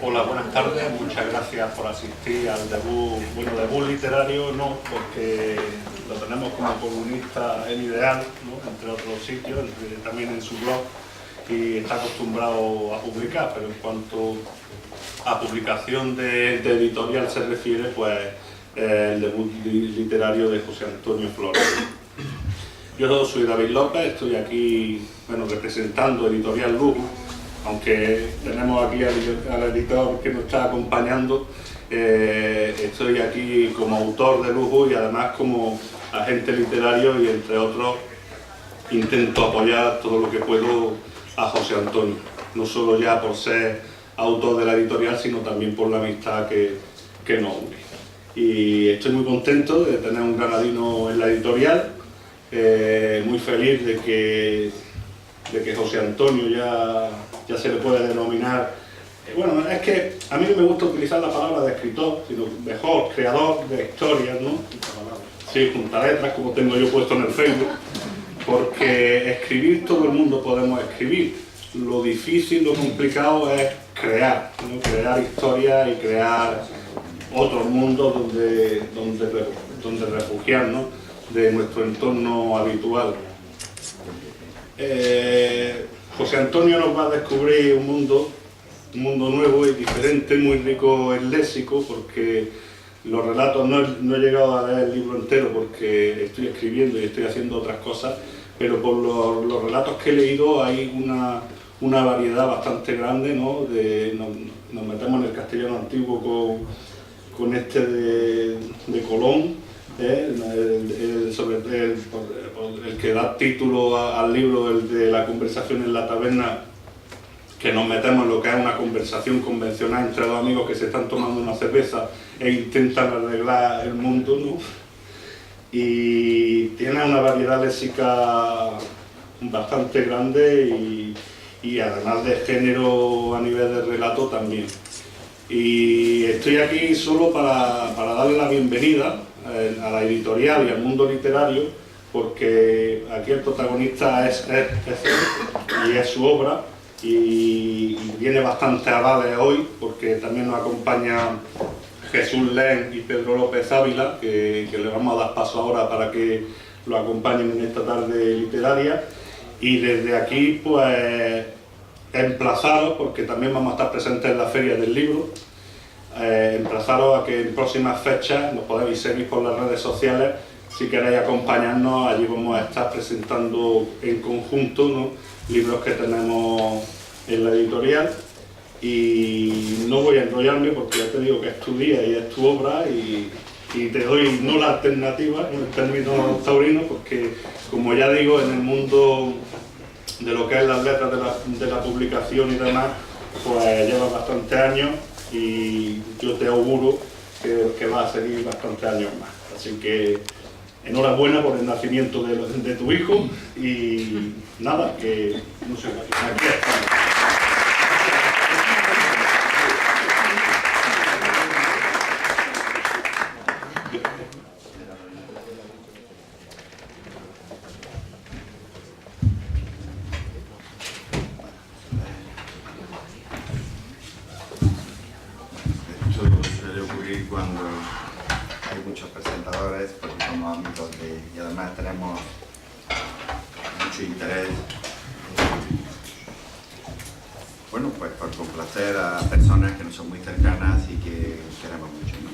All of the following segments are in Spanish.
Hola, buenas tardes, muchas gracias por asistir al debut, bueno, debut literario no, porque lo tenemos como columnista en Ideal, ¿no?, entre otros sitios, también en su blog, y está acostumbrado a publicar, pero en cuanto a publicación de editorial se refiere, pues el debut literario de José Antonio Flores. Yo soy David López, estoy aquí, bueno, representando Editorial Lugo, aunque tenemos aquí al editor que nos está acompañando. Estoy aquí como autor de lujo y además como agente literario, y entre otros intento apoyar todo lo que puedo a José Antonio, no solo ya por ser autor de la editorial, sino también por la amistad que nos une. Y estoy muy contento de tener un granadino en la editorial, muy feliz de que José Antonio ya se le puede denominar, bueno, es que a mí no me gusta utilizar la palabra de escritor, sino mejor creador de historias, ¿no? Sí, junta letras, como tengo yo puesto en el Facebook, porque escribir todo el mundo podemos escribir. Lo difícil, lo complicado es crear, ¿no? Crear historias y crear otros mundos donde refugiarnos de nuestro entorno habitual. José Antonio nos va a descubrir un mundo nuevo y diferente, muy rico en léxico, porque los relatos, no he llegado a leer el libro entero porque estoy escribiendo y estoy haciendo otras cosas, pero por los relatos que he leído hay una variedad bastante grande, ¿no? Nos metemos en el castellano antiguo con este de Colón, sobre el que da título al libro, el de la conversación en la taberna, que nos metemos en lo que es una conversación convencional entre dos amigos que se están tomando una cerveza e intentan arreglar el mundo, ¿no? Y tiene una variedad léxica bastante grande y además de género a nivel de relato también. Y estoy aquí solo para darle la bienvenida a la editorial y al mundo literario, porque aquí el protagonista es él, y es su obra, y viene bastante avales hoy, porque también nos acompaña Jesús Len y Pedro López Ávila, que le vamos a dar paso ahora para que lo acompañen en esta tarde literaria. Y desde aquí, pues, emplazaros, porque también vamos a estar presentes en la Feria del Libro, emplazaros a que en próximas fechas nos podéis seguir por las redes sociales. Si queréis acompañarnos, allí vamos a estar presentando en conjunto, ¿no?, libros que tenemos en la editorial. Y no voy a enrollarme porque ya te digo que es tu día y es tu obra, y te doy no la alternativa en términos taurinos, porque, como ya digo, en el mundo de lo que es las letras de la publicación y demás, pues llevas bastantes años, y yo te auguro que va a seguir bastantes años más. Así que enhorabuena por el nacimiento de tu hijo, y nada, que no sé, aquí estamos. Cuando hay muchos presentadores, porque somos amigos y además tenemos mucho interés, bueno, pues por complacer a personas que nos son muy cercanas y que queremos mucho, ¿no?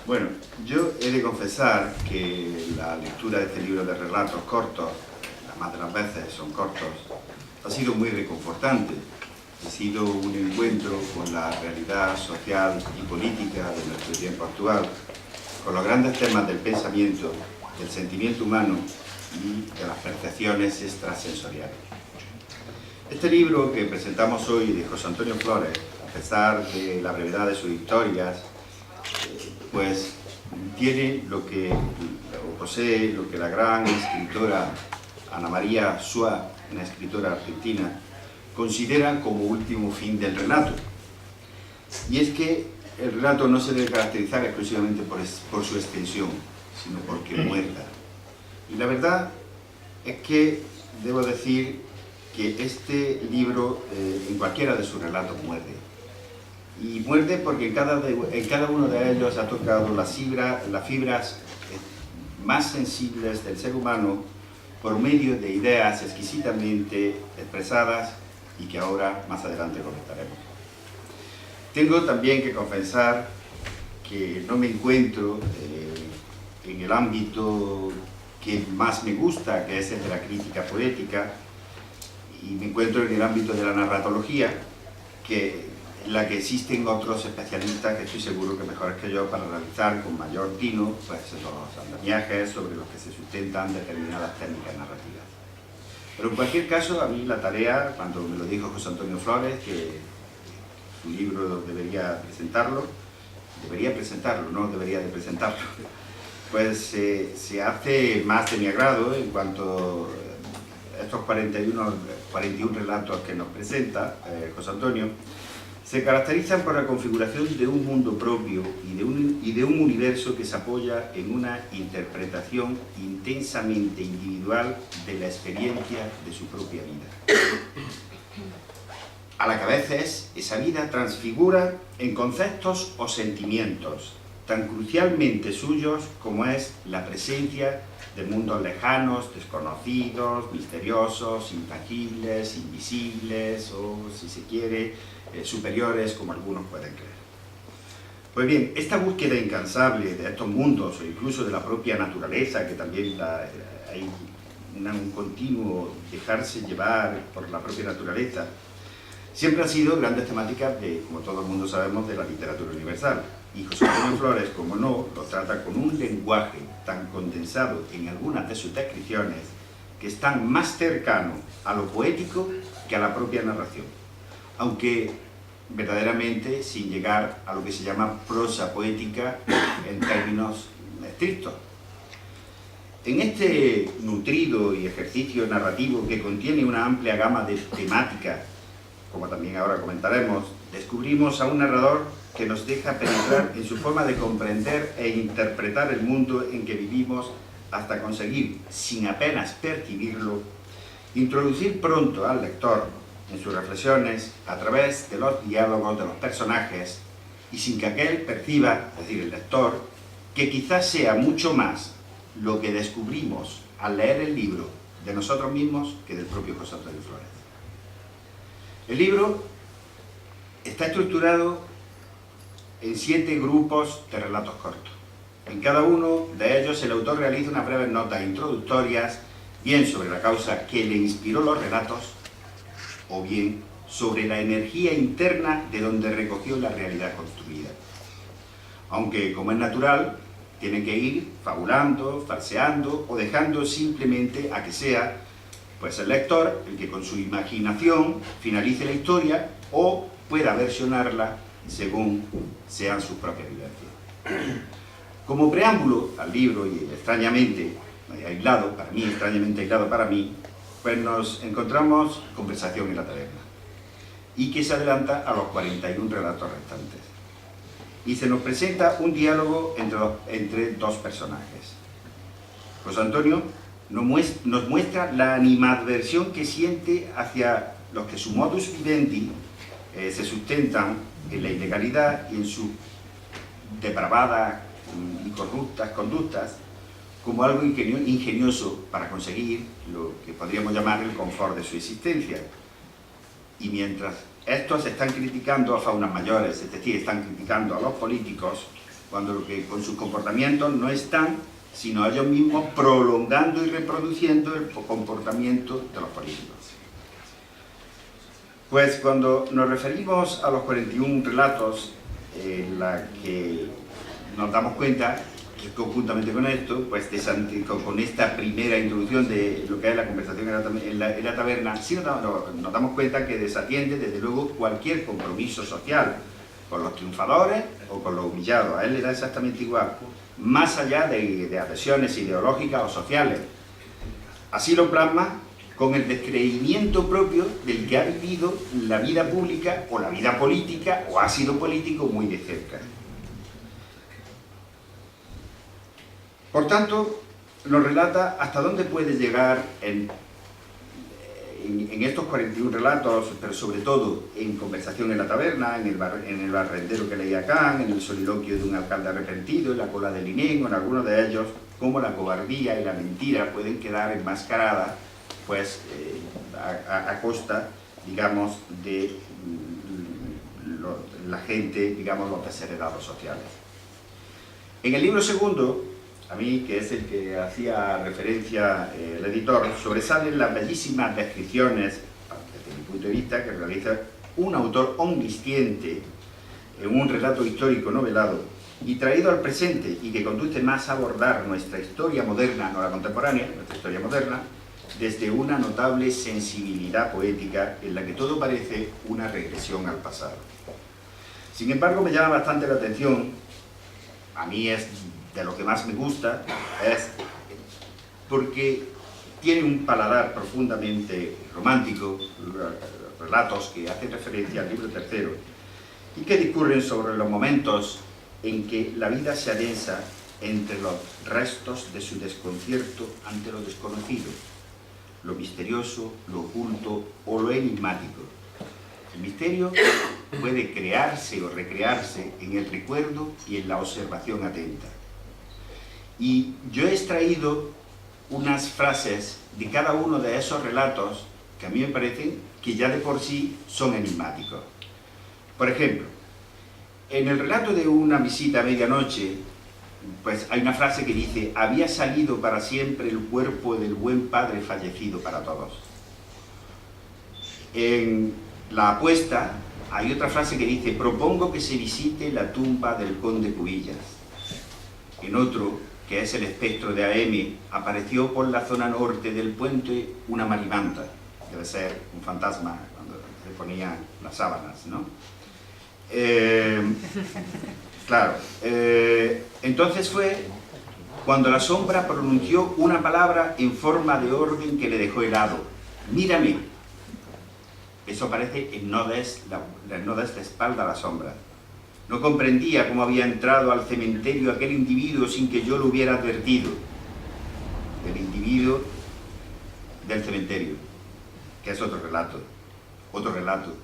Bueno, yo he de confesar que la lectura de este libro de relatos cortos, además de las veces son cortos, ha sido muy reconfortante. Ha sido un encuentro con la realidad social y política de nuestro tiempo actual, con los grandes temas del pensamiento, del sentimiento humano y de las percepciones extrasensoriales. Este libro que presentamos hoy de José Antonio Flores, a pesar de la brevedad de sus historias, pues tiene lo que posee lo que la gran escritora Ana María Suá, una escritora argentina, considera como último fin del relato. Y es que el relato no se debe caracterizar exclusivamente por su extensión, sino porque muerda. Y la verdad es que debo decir que este libro, en cualquiera de sus relatos, muerde. Y muerde porque en cada uno de ellos ha tocado las fibras más sensibles del ser humano por medio de ideas exquisitamente expresadas y que ahora más adelante comentaremos. Tengo también que confesar que no me encuentro en el ámbito que más me gusta, que es el de la crítica poética, y me encuentro en el ámbito de la narratología, en la que existen otros especialistas que estoy seguro que mejores que yo para realizar con mayor tino pues, esos andamiajes sobre los que se sustentan determinadas técnicas narrativas. Pero en cualquier caso, a mí la tarea, cuando me lo dijo José Antonio Flores, que su libro debería presentarlo, pues se hace más de mi agrado en cuanto a estos 41 relatos que nos presenta José Antonio, se caracterizan por la configuración de un mundo propio y de un universo que se apoya en una interpretación intensamente individual de la experiencia de su propia vida, a la que a veces esa vida transfigura en conceptos o sentimientos tan crucialmente suyos como es la presencia de mundos lejanos, desconocidos, misteriosos, intangibles, invisibles o, si se quiere, superiores, como algunos pueden creer. Pues bien, esta búsqueda incansable de estos mundos o incluso de la propia naturaleza, que también hay un continuo dejarse llevar por la propia naturaleza, siempre han sido grandes temáticas de, como todo el mundo sabemos, de la literatura universal. Y José Antonio Flores, como no, lo trata con un lenguaje tan condensado en algunas de sus descripciones que están más cercanos a lo poético que a la propia narración, aunque verdaderamente sin llegar a lo que se llama prosa poética en términos estrictos. En este nutrido y ejercicio narrativo que contiene una amplia gama de temáticas, como también ahora comentaremos, descubrimos a un narrador que nos deja penetrar en su forma de comprender e interpretar el mundo en que vivimos hasta conseguir, sin apenas percibirlo, introducir pronto al lector en sus reflexiones a través de los diálogos de los personajes y sin que aquel perciba, es decir, el lector, que quizás sea mucho más lo que descubrimos al leer el libro de nosotros mismos que del propio José Antonio Flores. El libro está estructurado en 7 grupos de relatos cortos. En cada uno de ellos el autor realiza unas breves notas introductorias, bien sobre la causa que le inspiró los relatos, o bien sobre la energía interna de donde recogió la realidad construida. Aunque, como es natural, tiene que ir fabulando, falseando o dejando simplemente a que sea pues el lector el que con su imaginación finalice la historia o pueda versionarla según sean sus propias vivencias. Como preámbulo al libro, y extrañamente aislado para mí, pues nos encontramos Conversación en la taberna, y que se adelanta a los 41 relatos restantes. Y se nos presenta un diálogo entre dos personajes. José Antonio nos muestra la animadversión que siente hacia los que su modus vivendi se sustentan en la ilegalidad y en sus depravadas y corruptas conductas como algo ingenioso para conseguir lo que podríamos llamar el confort de su existencia. Y mientras estos están criticando a faunas mayores, es decir, están criticando a los políticos, cuando lo que con sus comportamientos no están, sino ellos mismos prolongando y reproduciendo el comportamiento de los políticos. Pues cuando nos referimos a los 41 relatos en la que nos damos cuenta que conjuntamente con esto, pues con esta primera introducción de lo que es la conversación en la taberna, sí nos damos cuenta que desatiende desde luego cualquier compromiso social con los triunfadores o con los humillados. A él le da exactamente igual, más allá de adhesiones ideológicas o sociales. Así lo plasma con el descreimiento propio del que ha vivido la vida pública o la vida política o ha sido político muy de cerca. Por tanto, nos relata hasta dónde puede llegar en estos 41 relatos, pero sobre todo en Conversación en la taberna, en el barrendero que leía Kant, en el soliloquio de un alcalde arrepentido, en la cola del INEM, en algunos de ellos, cómo la cobardía y la mentira pueden quedar enmascaradas, pues, a costa, digamos, de la gente, digamos, los desheredados sociales. En el libro segundo, a mí, que es el que hacía referencia el editor, sobresalen las bellísimas descripciones, desde mi punto de vista, que realiza un autor omnisciente en un relato histórico novelado y traído al presente, y que conduce más a abordar nuestra historia moderna, no la contemporánea, nuestra historia moderna, desde una notable sensibilidad poética en la que todo parece una regresión al pasado. Sin embargo, me llama bastante la atención, a mí es de lo que más me gusta, es porque tiene un paladar profundamente romántico, relatos que hacen referencia al libro tercero y que discurren sobre los momentos en que la vida se adensa entre los restos de su desconcierto ante lo desconocido, lo misterioso, lo oculto o lo enigmático. El misterio puede crearse o recrearse en el recuerdo y en la observación atenta. Y yo he extraído unas frases de cada uno de esos relatos que a mí me parecen que ya de por sí son enigmáticos. Por ejemplo, en el relato de una visita a medianoche, pues hay una frase que dice: había salido para siempre el cuerpo del buen padre fallecido para todos. En la apuesta hay otra frase que dice: propongo que se visite la tumba del conde Cubillas. En otro, que es el espectro de AM, apareció por la zona norte del puente una marimanta, debe ser un fantasma cuando se ponían las sábanas, ¿no? Claro, entonces fue cuando la sombra pronunció una palabra en forma de orden que le dejó helado: mírame. Eso aparece en no des de espalda a la sombra. No comprendía cómo había entrado al cementerio aquel individuo sin que yo lo hubiera advertido. El individuo del cementerio, que es otro relato. Otro relato.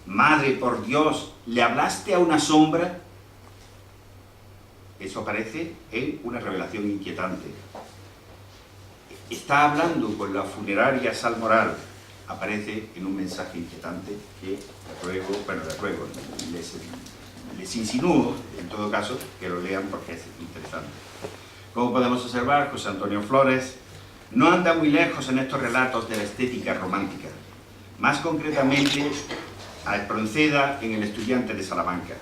Madre, por Dios, ¿le hablaste a una sombra? Eso aparece en una revelación inquietante. Está hablando con la funeraria Salmoral. Aparece en un mensaje inquietante que les insinúo, en todo caso, que lo lean porque es interesante. Como podemos observar, José Antonio Flores no anda muy lejos en estos relatos de la estética romántica. Más concretamente, a Espronceda en El estudiante de Salamanca,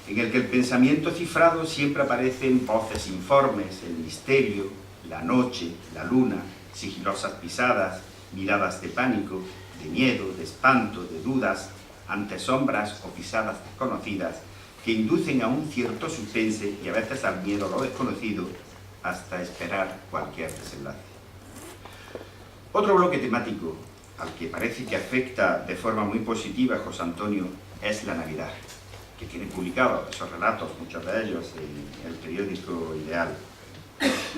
en el que el pensamiento cifrado siempre aparece en voces informes, el misterio, la noche, la luna, sigilosas pisadas, miradas de pánico, de miedo, de espanto, de dudas, ante sombras o pisadas desconocidas, que inducen a un cierto suspense y a veces al miedo a lo desconocido, hasta esperar cualquier desenlace. Otro bloque temático al que parece que afecta de forma muy positiva a José Antonio es la Navidad, que tiene publicados esos relatos, muchos de ellos, en el periódico Ideal,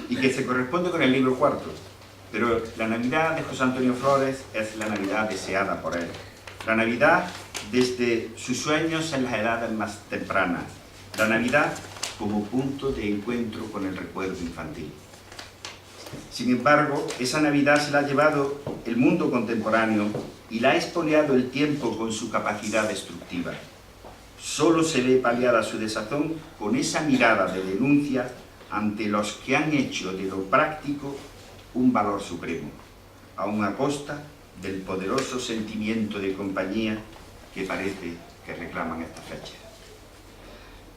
y que se corresponde con el libro cuarto. Pero la Navidad de José Antonio Flores es la Navidad deseada por él. La Navidad desde sus sueños en las edades más tempranas. La Navidad como punto de encuentro con el recuerdo infantil. Sin embargo, esa Navidad se la ha llevado el mundo contemporáneo y la ha expoliado el tiempo con su capacidad destructiva. Solo se ve paliada su desazón con esa mirada de denuncia ante los que han hecho de lo práctico un valor supremo, aun a costa del poderoso sentimiento de compañía que parece que reclaman esta fecha.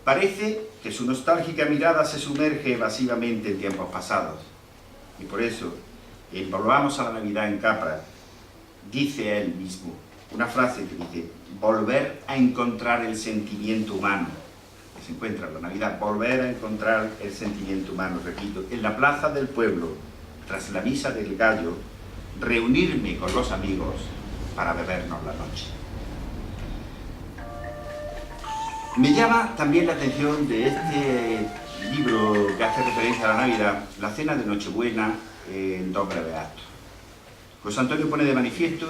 Parece que su nostálgica mirada se sumerge evasivamente en tiempos pasados. Y por eso, en Volvamos a la Navidad en Capra, dice él mismo una frase que dice: volver a encontrar el sentimiento humano. Que se encuentra en la Navidad, volver a encontrar el sentimiento humano, repito, en la plaza del pueblo, tras la misa del gallo, reunirme con los amigos para bebernos la noche. Me llama también la atención de este libro que hace referencia a la Navidad, la cena de Nochebuena en dos breves actos. José Antonio pone de manifiesto,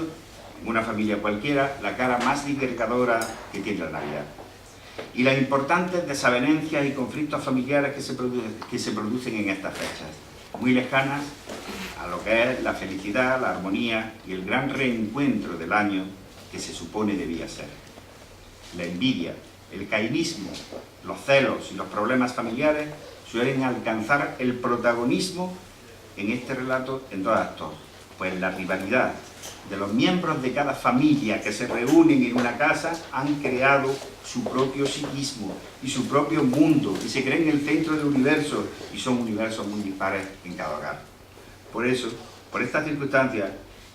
en una familia cualquiera, la cara más liberadora que tiene la Navidad, y las importantes desavenencias y conflictos familiares que se producen en estas fechas, muy lejanas a lo que es la felicidad, la armonía y el gran reencuentro del año que se supone debía ser. La envidia, el cainismo, los celos y los problemas familiares suelen alcanzar el protagonismo en este relato en dos actos, pues la rivalidad de los miembros de cada familia que se reúnen en una casa han creado su propio psiquismo y su propio mundo y se creen el centro del universo y son universos muy dispares en cada hogar. Por eso, por estas circunstancias,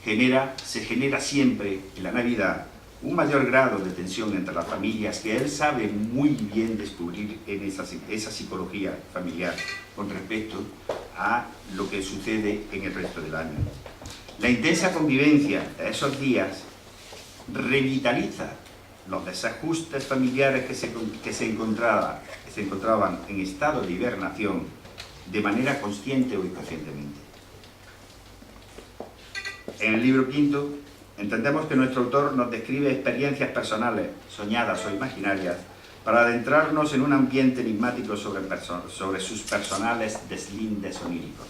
se genera siempre en la Navidad un mayor grado de tensión entre las familias que él sabe muy bien descubrir en esa psicología familiar con respecto a lo que sucede en el resto del año. La intensa convivencia de esos días revitaliza los desajustes familiares que se encontraban en estado de hibernación de manera consciente o inconscientemente. En el libro quinto, entendemos que nuestro autor nos describe experiencias personales, soñadas o imaginarias, para adentrarnos en un ambiente enigmático sobre sus personales deslindes oníricos.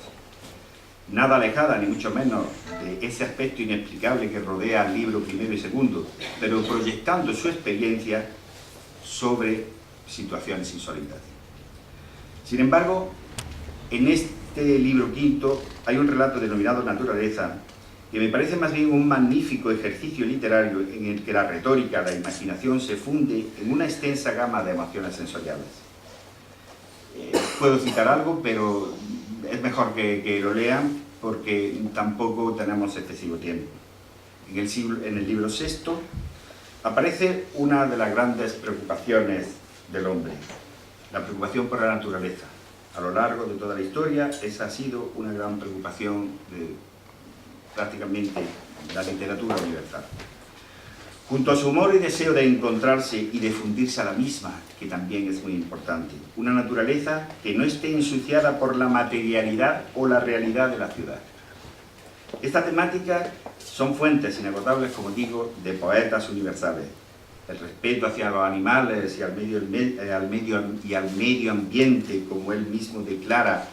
Nada alejada, ni mucho menos, de ese aspecto inexplicable que rodea al libro primero y segundo, pero proyectando su experiencia sobre situaciones insólitas. Sin embargo, en este libro quinto hay un relato denominado Naturaleza, que me parece más bien un magnífico ejercicio literario en el que la retórica, la imaginación se funde en una extensa gama de emociones sensoriales. Puedo citar algo, pero es mejor que lo lean porque tampoco tenemos excesivo tiempo. En el libro sexto aparece una de las grandes preocupaciones del hombre, la preocupación por la naturaleza. A lo largo de toda la historia, esa ha sido una gran preocupación de prácticamente la literatura universal. Junto a su humor y deseo de encontrarse y de fundirse a la misma, que también es muy importante, una naturaleza que no esté ensuciada por la materialidad o la realidad de la ciudad. Esta temática son fuentes inagotables, como digo, de poetas universales. El respeto hacia los animales y al medio ambiente, como él mismo declara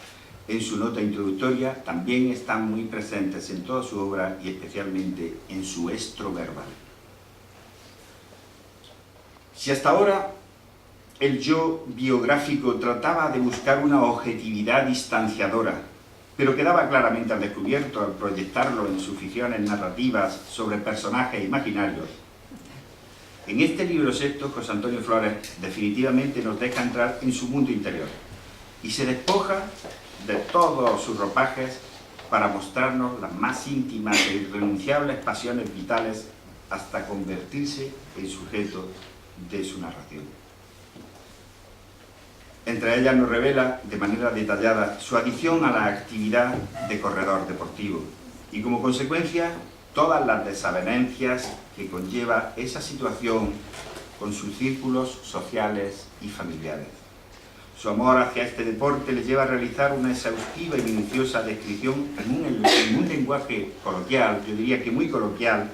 en su nota introductoria, también están muy presentes en toda su obra y especialmente en su estro verbal. Si hasta ahora el yo biográfico trataba de buscar una objetividad distanciadora, pero quedaba claramente al descubierto al proyectarlo en sus ficciones narrativas sobre personajes imaginarios, en este libro sexto, José Antonio Flores definitivamente nos deja entrar en su mundo interior y se despoja de todos sus ropajes para mostrarnos las más íntimas e irrenunciables pasiones vitales hasta convertirse en sujeto de su narración. Entre ellas nos revela de manera detallada su adicción a la actividad de corredor deportivo y como consecuencia todas las desavenencias que conlleva esa situación con sus círculos sociales y familiares. Su amor hacia este deporte le lleva a realizar una exhaustiva y minuciosa descripción en un lenguaje coloquial, yo diría que muy coloquial,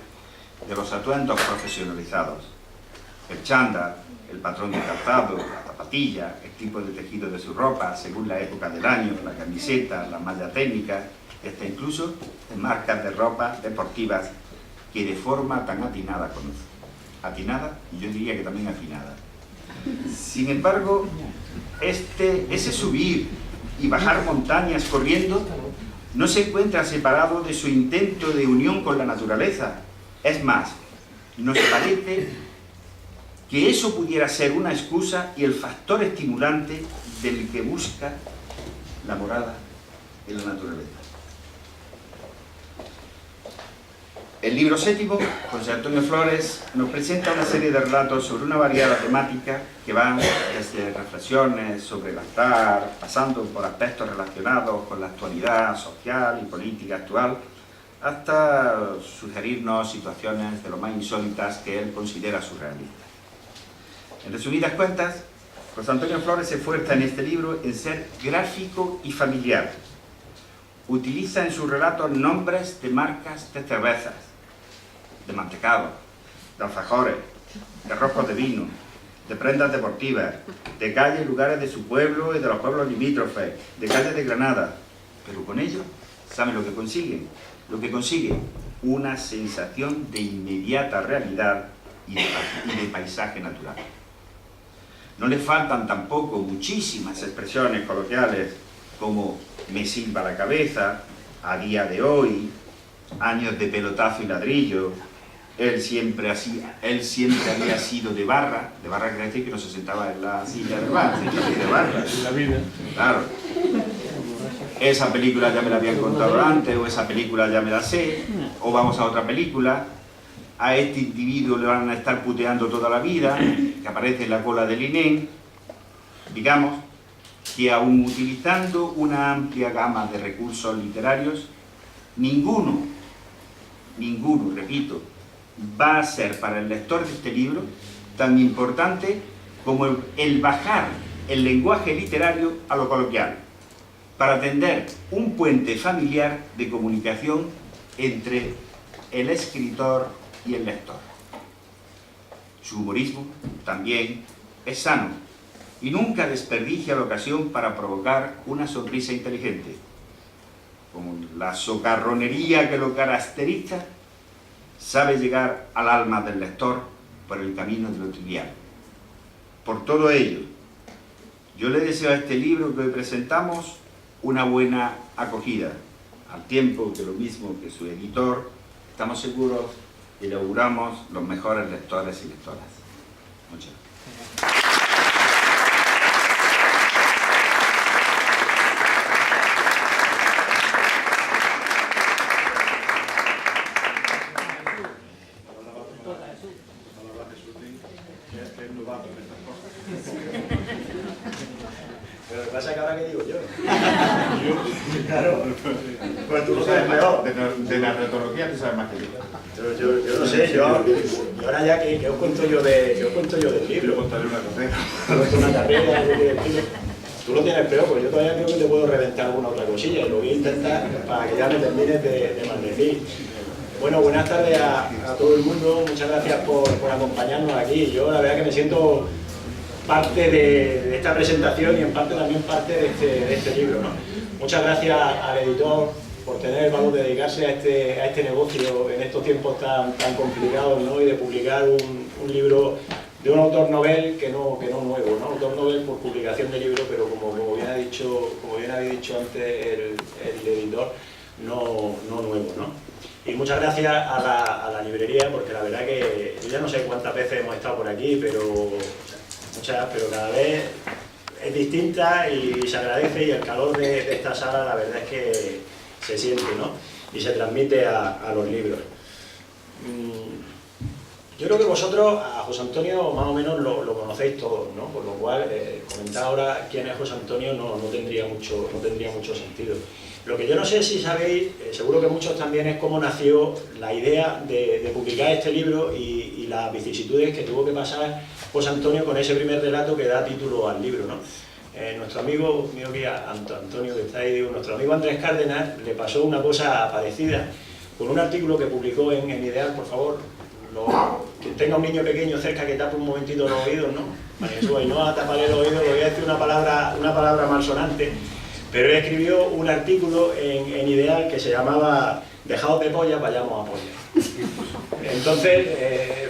de los atuendos profesionalizados. El chándal, el patrón de calzado, la zapatilla, el tipo de tejido de su ropa, según la época del año, la camiseta, la malla técnica, y hasta incluso en marcas de ropa deportivas que de forma tan atinada conoce. Atinada y yo diría que también afinada. Sin embargo, ese subir y bajar montañas corriendo no se encuentra separado de su intento de unión con la naturaleza. Es más, nos parece que eso pudiera ser una excusa y el factor estimulante del que busca la morada en la naturaleza. El libro séptimo, José Antonio Flores, nos presenta una serie de relatos sobre una variada temática que van desde reflexiones sobre el altar, pasando por aspectos relacionados con la actualidad social y política actual, hasta sugerirnos situaciones de lo más insólitas que él considera surrealistas. En resumidas cuentas, José Antonio Flores se esfuerza en este libro en ser gráfico y familiar. Utiliza en sus relatos nombres de marcas de cervezas, de mantecados, de alfajores, de roscos de vino, de prendas deportivas, de calles y lugares de su pueblo y de los pueblos limítrofes, de calles de Granada. Pero con ello, ¿saben lo que consiguen? Lo que consigue una sensación de inmediata realidad y de paisaje natural. No le faltan tampoco muchísimas expresiones coloquiales como me silba la cabeza, a día de hoy, años de pelotazo y ladrillo, él siempre había sido de barra quiere decir que no se sentaba en la silla de barra, de barra. En la vida. Claro. Esa película ya me la habían contado antes, o esa película ya me la sé, o vamos a otra película, a este individuo le van a estar puteando toda la vida, que aparece en la cola del INEM. Digamos que aún utilizando una amplia gama de recursos literarios, ninguno, repito, va a ser para el lector de este libro tan importante como el bajar el lenguaje literario a lo coloquial, para tender un puente familiar de comunicación entre el escritor y el lector. Su humorismo también es sano y nunca desperdicia la ocasión para provocar una sonrisa inteligente. Con la socarronería que lo caracteriza, sabe llegar al alma del lector por el camino de lo trivial. Por todo ello, yo le deseo a este libro que hoy presentamos una buena acogida, al tiempo que lo mismo que su editor, estamos seguros y le auguramos los mejores lectores y lectoras. Muchas gracias. Pero lo que pasa es que ahora que digo yo. Claro, pues tú lo sabes mejor. De la retología tú sabes más que yo. Yo no sé, yo ahora ya que os cuento yo del libro. Contaré una carrera. Una carrera, tú lo tienes peor, pues yo todavía creo que te puedo reventar alguna otra cosilla y lo voy a intentar para que ya me termines de maldecir. Bueno, buenas tardes a todo el mundo, muchas gracias por acompañarnos aquí. Yo la verdad que me siento parte de esta presentación y en parte también parte de este libro, ¿no? Muchas gracias al editor por tener el valor de dedicarse a este negocio en estos tiempos tan complicados, ¿no? Y de publicar un libro de un autor novel que no nuevo, ¿no? Autor novel por publicación de libro, pero como bien había dicho antes el editor, no nuevo, ¿no? Y muchas gracias a la librería, porque la verdad que yo ya no sé cuántas veces hemos estado por aquí, pero cada vez es distinta y se agradece, y el calor de esta sala la verdad es que se siente, ¿no? Y se transmite a los libros. Yo creo que vosotros a José Antonio más o menos lo conocéis todos, ¿no? Por lo cual comentar ahora quién es José Antonio no tendría mucho sentido. Lo que yo no sé si sabéis, seguro que muchos también, es cómo nació la idea de publicar este libro y las vicisitudes que tuvo que pasar José Antonio con ese primer relato que da título al libro, ¿no? Nuestro amigo, mío que Antonio que está ahí, digo, nuestro amigo Andrés Cárdenas le pasó una cosa parecida con un artículo que publicó en Ideal. Por favor, quien tenga un niño pequeño cerca que tape un momentito los oídos, ¿no? María Jesús, y no a taparle los oídos, le voy a decir una palabra malsonante. Pero él escribió un artículo en Ideal que se llamaba "Dejaos de pollas, vayamos a pollas". Entonces,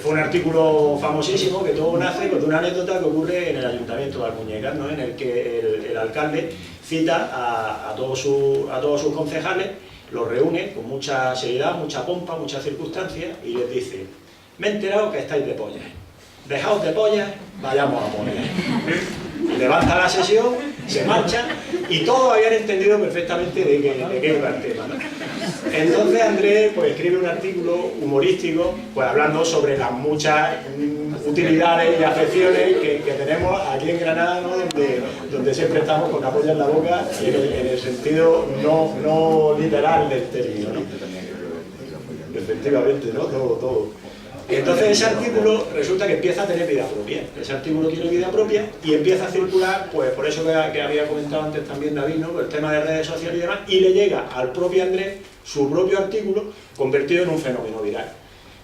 fue un artículo famosísimo que todo nace con una anécdota que ocurre en el Ayuntamiento de Almuñécar, ¿no? En el que el alcalde cita a todos sus concejales, los reúne con mucha seriedad, mucha pompa, muchas circunstancias y les dice: me he enterado que estáis de pollas. dejaos de pollas, vayamos a poner. Levanta la sesión, se marcha y todos habían entendido perfectamente de qué iba el tema, ¿no? Entonces Andrés pues escribe un artículo humorístico pues hablando sobre las muchas utilidades y afecciones que tenemos aquí en Granada, ¿no? donde siempre estamos con la polla en la boca en el sentido no literal del término, ¿no? Efectivamente, ¿no? Todo. Entonces ese artículo resulta que empieza a tener vida propia. Ese artículo tiene vida propia y empieza a circular, pues por eso que había comentado antes también David, ¿no? El tema de redes sociales y demás, y le llega al propio Andrés su propio artículo convertido en un fenómeno viral.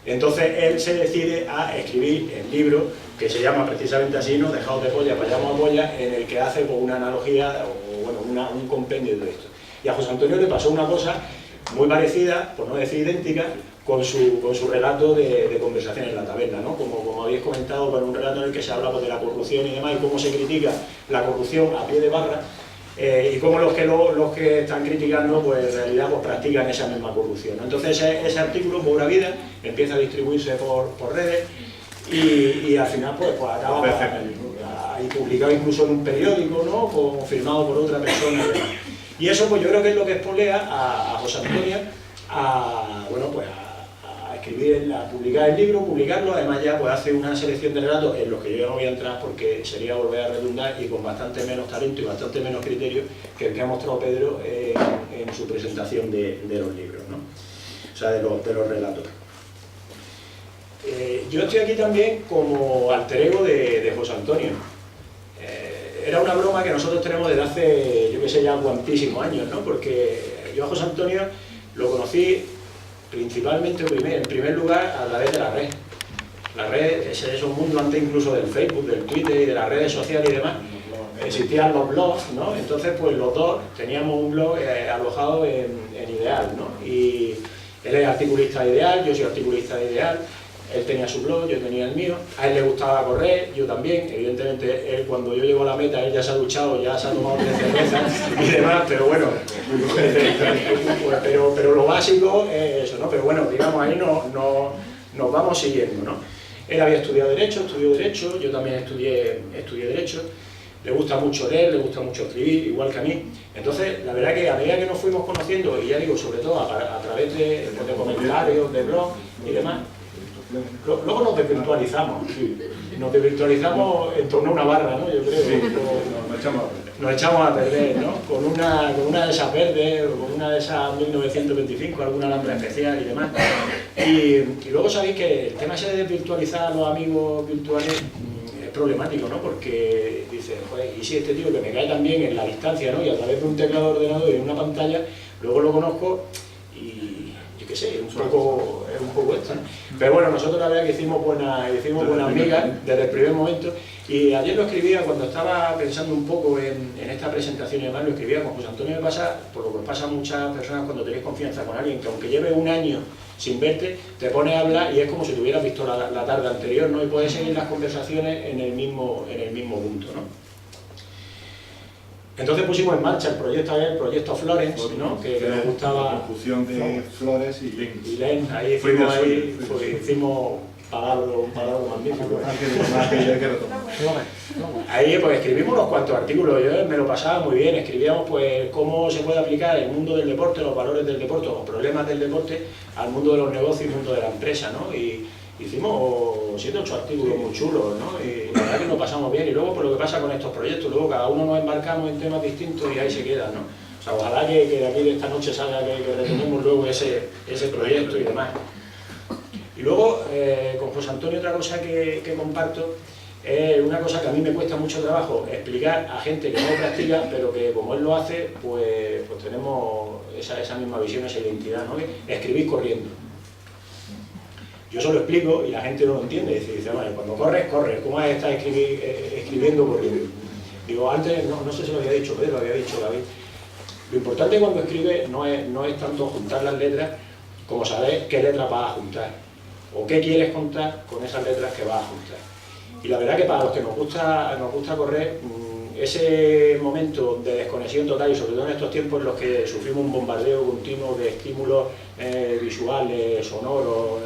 Entonces él se decide a escribir el libro que se llama precisamente así, ¿no? Dejaos de pollas, vayamos a pollas, en el que hace pues, una analogía o bueno, un compendio de esto. Y a José Antonio le pasó una cosa muy parecida, por no decir idéntica, con su relato de conversación en la taberna, ¿no? Como habéis comentado, pues, un relato en el que se habla pues, de la corrupción y demás, y cómo se critica la corrupción a pie de barra, y cómo los que están criticando, pues en realidad pues, practican esa misma corrupción, ¿no? Entonces ese artículo, Pura Vida, empieza a distribuirse por redes, y al final pues acaba ahí publicado incluso en un periódico, ¿no? Firmado por otra persona. Y eso pues yo creo que es lo que espolea a José Antonio a escribir, a publicar el libro, publicarlo. Además ya pues hace una selección de relatos en los que yo no voy a entrar porque sería volver a redundar, y con bastante menos talento y bastante menos criterio que el que ha mostrado Pedro en su presentación de los libros, ¿no? O sea, de los relatos. Yo estoy aquí también como alter ego de José Antonio. Era una broma que nosotros tenemos desde hace, yo que sé, ya cuantísimos años, ¿no? Porque yo a José Antonio lo conocí principalmente, en primer lugar, a través de la red. La red es un mundo antes incluso del Facebook, del Twitter y de las redes sociales y demás. Existían los blogs, ¿no? Entonces, pues los dos teníamos un blog alojado en Ideal, ¿no? Y él es articulista de Ideal, yo soy articulista de Ideal. Él tenía su blog, yo tenía el mío. A él le gustaba correr, yo también. Evidentemente, él cuando yo llego a la meta, él ya se ha duchado, ya se ha tomado 3 cervezas y demás, pero bueno, pero lo básico es eso, ¿no? Pero bueno, digamos, ahí nos vamos siguiendo, ¿no? Él había estudiado estudió Derecho, yo también estudié Derecho. Le gusta mucho leer, le gusta mucho escribir, igual que a mí. Entonces, la verdad que a medida que nos fuimos conociendo, y ya digo, sobre todo a través de comentarios, de blogs y demás, luego nos desvirtualizamos, nos desvirtualizamos en torno a una barra, ¿no? Yo creo que nos echamos a perder, ¿no? Con una de esas verdes, o con una de esas 1925, alguna alhambra especial y demás. Y luego sabéis que el tema ese de desvirtualizar a los amigos virtuales es problemático, ¿no? Porque dices, joder, y si este tío que me cae también en la distancia, ¿no? Y a través de un teclado de ordenador y en una pantalla, luego lo conozco y yo qué sé, es un poco esto, ¿no? Pero bueno, nosotros la verdad que hicimos buenas amigas desde el primer momento, y ayer lo escribía cuando estaba pensando un poco en esta presentación y demás, lo escribía con José Antonio. Me pasa, por lo que pasa a muchas personas cuando tenéis confianza con alguien, que aunque lleve un año sin verte, te pones a hablar y es como si te hubieras visto la tarde anterior, ¿no? Y puedes seguir las conversaciones en el mismo punto, ¿no? Entonces pusimos en marcha el proyecto Florence, ¿no? Que nos gustaba. La confusión de Flores y Len. Ahí hicimos un palabra magnífico. Ahí pues escribimos unos cuantos artículos, yo me lo pasaba muy bien. Escribíamos pues cómo se puede aplicar el mundo del deporte, los valores del deporte, los problemas del deporte al mundo de los negocios y al mundo de la empresa, ¿no? Y hicimos 7 o 8 artículos muy chulos, ¿no? Y la verdad que nos pasamos bien. Y luego pues lo que pasa con estos proyectos, luego cada uno nos embarcamos en temas distintos y ahí se queda, ¿no? O sea, ojalá que de aquí de esta noche salga que retomemos luego ese proyecto y demás. Y luego, con José Antonio, otra cosa que comparto es una cosa que a mí me cuesta mucho trabajo explicar a gente que no practica, pero que como él lo hace, pues tenemos esa misma visión, esa identidad, ¿no? Escribir corriendo. Yo se lo explico y la gente no lo entiende. Dice, vale, cuando corres, ¿cómo vas a estar escribiendo corriendo? Digo, antes, no sé si lo había dicho Pedro, lo había dicho David. Lo importante cuando escribes no es tanto juntar las letras, como saber qué letras vas a juntar, o qué quieres contar con esas letras que vas a juntar. Y la verdad que para los que nos gusta correr, ese momento de desconexión total, y sobre todo en estos tiempos en los que sufrimos un bombardeo continuo de estímulos visuales, sonoros,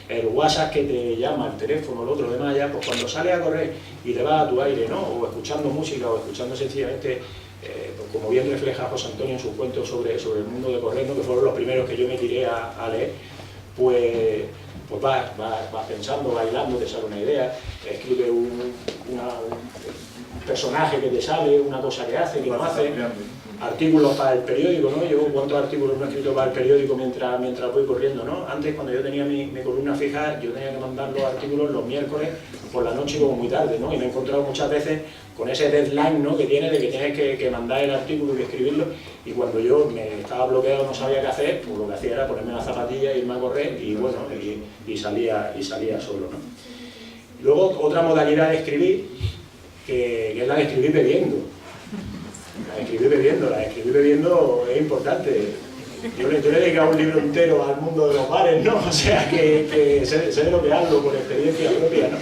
el WhatsApp que te llama, el teléfono, lo otro, demás, ya, pues cuando sales a correr y te vas a tu aire, ¿no? O escuchando música, o escuchando sencillamente, pues como bien refleja José Antonio en sus cuentos sobre el mundo de correr, ¿no? Que fueron los primeros que yo me tiré a leer, pues vas pensando, bailando, te sale una idea, escribe un personaje que te sale, una cosa que hace, que no hace, artículos para el periódico, ¿no? Yo cuántos artículos no he escrito para el periódico mientras voy corriendo, ¿no? Antes, cuando yo tenía mi columna fija, yo tenía que mandar los artículos los miércoles por la noche como muy tarde, ¿no? Y me he encontrado muchas veces con ese deadline, ¿no? Que tiene de que tienes que mandar el artículo y escribirlo, y cuando yo me estaba bloqueado, no sabía qué hacer, pues lo que hacía era ponerme las zapatillas, irme a correr y bueno, y salía solo, ¿no? Luego, otra modalidad de escribir, que es la de escribir bebiendo. La de escribir bebiendo es importante. Yo le he dedicado un libro entero al mundo de los bares, ¿no? O sea, que sé de lo que hablo por experiencia propia, ¿no?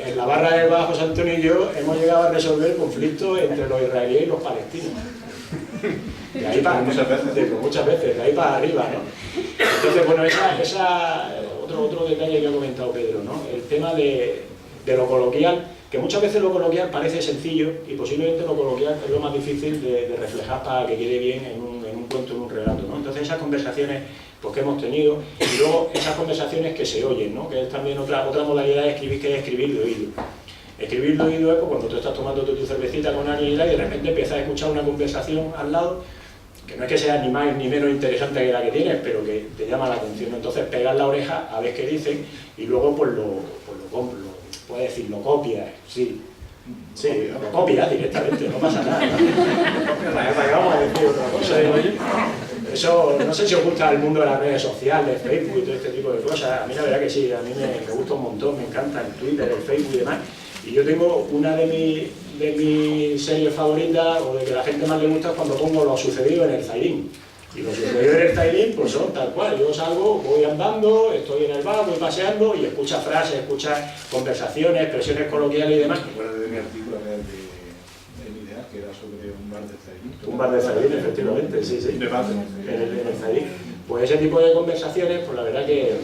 En la barra del bar, José Antonio y yo hemos llegado a resolver conflictos entre los israelíes y los palestinos. De ahí para, muchas veces, de ahí para arriba, ¿no? Entonces, bueno, otro detalle que ha comentado Pedro, ¿no? El tema de lo coloquial, que muchas veces lo coloquial parece sencillo y posiblemente lo coloquial es lo más difícil de reflejar para que quede bien en un cuento, en un relato, ¿no? Entonces esas conversaciones pues, que hemos tenido, y luego esas conversaciones que se oyen, ¿no? Que es también otra modalidad de escribir, que es escribir de oído. Escribir de oído es pues, cuando tú estás tomando tu cervecita con alguien y de repente empiezas a escuchar una conversación al lado, que no es que sea ni más ni menos interesante que la que tienes, pero que te llama la atención. Entonces pegas la oreja a ver qué dicen y luego pues puedes decir, lo copias, sí, lo copias directamente, no pasa nada, ¿no? Vamos a decir otra cosa, eso, no sé si os gusta el mundo de las redes sociales, Facebook y todo este tipo de cosas. A mí la verdad que sí, a mí me gusta un montón, me encanta el Twitter, el Facebook y demás, y yo tengo una de mis series favoritas, o de que a la gente más le gusta, es cuando pongo lo sucedido en el Zairín. Y lo sucedido en el Zairín pues son tal cual, yo salgo, voy andando, estoy en el bar, voy paseando y escuchas frases, escuchas conversaciones, expresiones coloquiales y demás. Recuerdo de mi artículo de mi idea, que era sobre un bar de Zairín. Un bar de Zairín, efectivamente, sí. Un debate en el Zairín. Pues ese tipo de conversaciones, pues la verdad que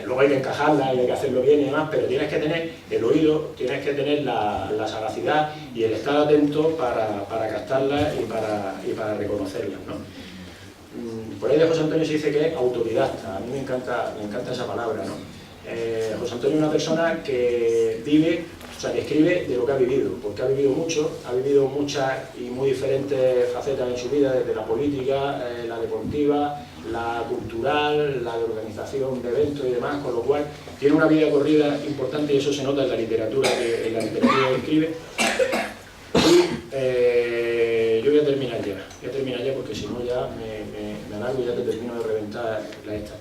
luego hay que encajarlas, hay que hacerlo bien y demás, pero tienes que tener el oído, tienes que tener la sagacidad y el estar atento para captarlas y para reconocerlas, ¿no? Por ahí de José Antonio se dice que es autodidacta, a mí me encanta esa palabra, ¿no? José Antonio es una persona que vive, o sea, que escribe de lo que ha vivido, porque ha vivido mucho, ha vivido muchas y muy diferentes facetas en su vida, desde la política, la deportiva, la cultural, la de organización de eventos y demás, con lo cual tiene una vida corrida importante y eso se nota en la literatura que escribe. Y yo voy a terminar ya porque si no ya me alargo y ya te termino de reventar la esta.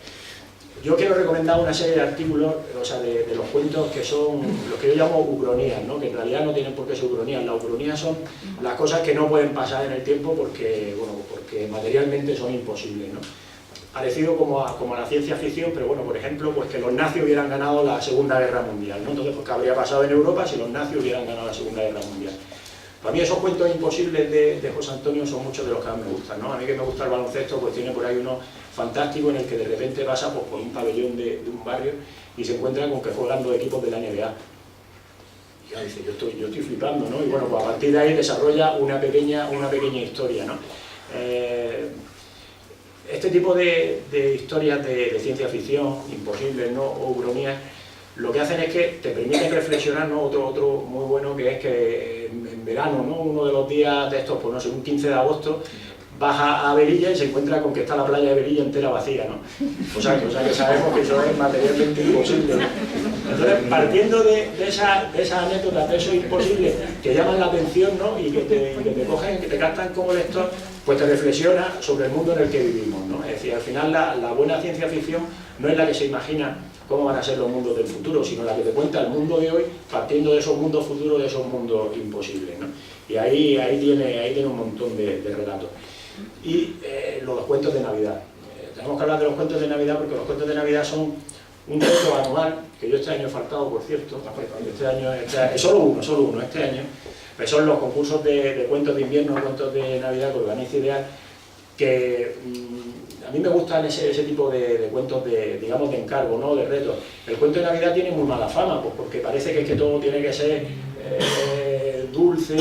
Yo quiero recomendar una serie de artículos, o sea, de los cuentos que son los que yo llamo ucronías, ¿no? Que en realidad no tienen por qué ser ucronías. Las ucronías son las cosas que no pueden pasar en el tiempo porque materialmente son imposibles, ¿no? Parecido como a la ciencia ficción, pero bueno, por ejemplo, pues que los nazis hubieran ganado la Segunda Guerra Mundial, ¿no? Entonces, pues, ¿qué habría pasado en Europa si los nazis hubieran ganado la Segunda Guerra Mundial? Para mí esos cuentos imposibles de José Antonio son muchos de los que más me gustan, ¿no? A mí que me gusta el baloncesto, pues tiene por ahí uno fantástico en el que de repente pasa pues, por un pabellón de un barrio y se encuentra con que juegan dos equipos de la NBA. Y ya dice, yo estoy flipando, ¿no? Y bueno, pues a partir de ahí desarrolla una pequeña historia, ¿no? Este tipo de historias de ciencia ficción, imposibles, ¿no? O ucronías, lo que hacen es que te permiten reflexionar, ¿no? Otro muy bueno que es que en verano, ¿no? Uno de los días de estos, pues no sé, un 15 de agosto, baja a Velilla y se encuentra con que está la playa de Velilla entera vacía, ¿no? O sea que sabemos que eso es materialmente imposible, ¿no? Entonces, partiendo de esas anécdotas, de esos imposibles que llaman la atención, ¿no? Y que te cogen, que te captan como lector, pues te reflexiona sobre el mundo en el que vivimos, ¿no? Es decir, al final la buena ciencia ficción no es la que se imagina cómo van a ser los mundos del futuro, sino la que te cuenta el mundo de hoy partiendo de esos mundos futuros, de esos mundos imposibles, ¿no? Y ahí tiene un montón de relatos. Y los cuentos de Navidad. Tenemos que hablar de los cuentos de Navidad porque los cuentos de Navidad son un cuento anual, que yo este año he faltado, por cierto, es solo uno este año, pues son los concursos de cuentos de invierno, cuentos de Navidad que organiza Ideal, que a mí me gustan ese tipo de cuentos digamos, de encargo, ¿no? De retos. El cuento de Navidad tiene muy mala fama, pues porque parece que es que todo tiene que ser dulce,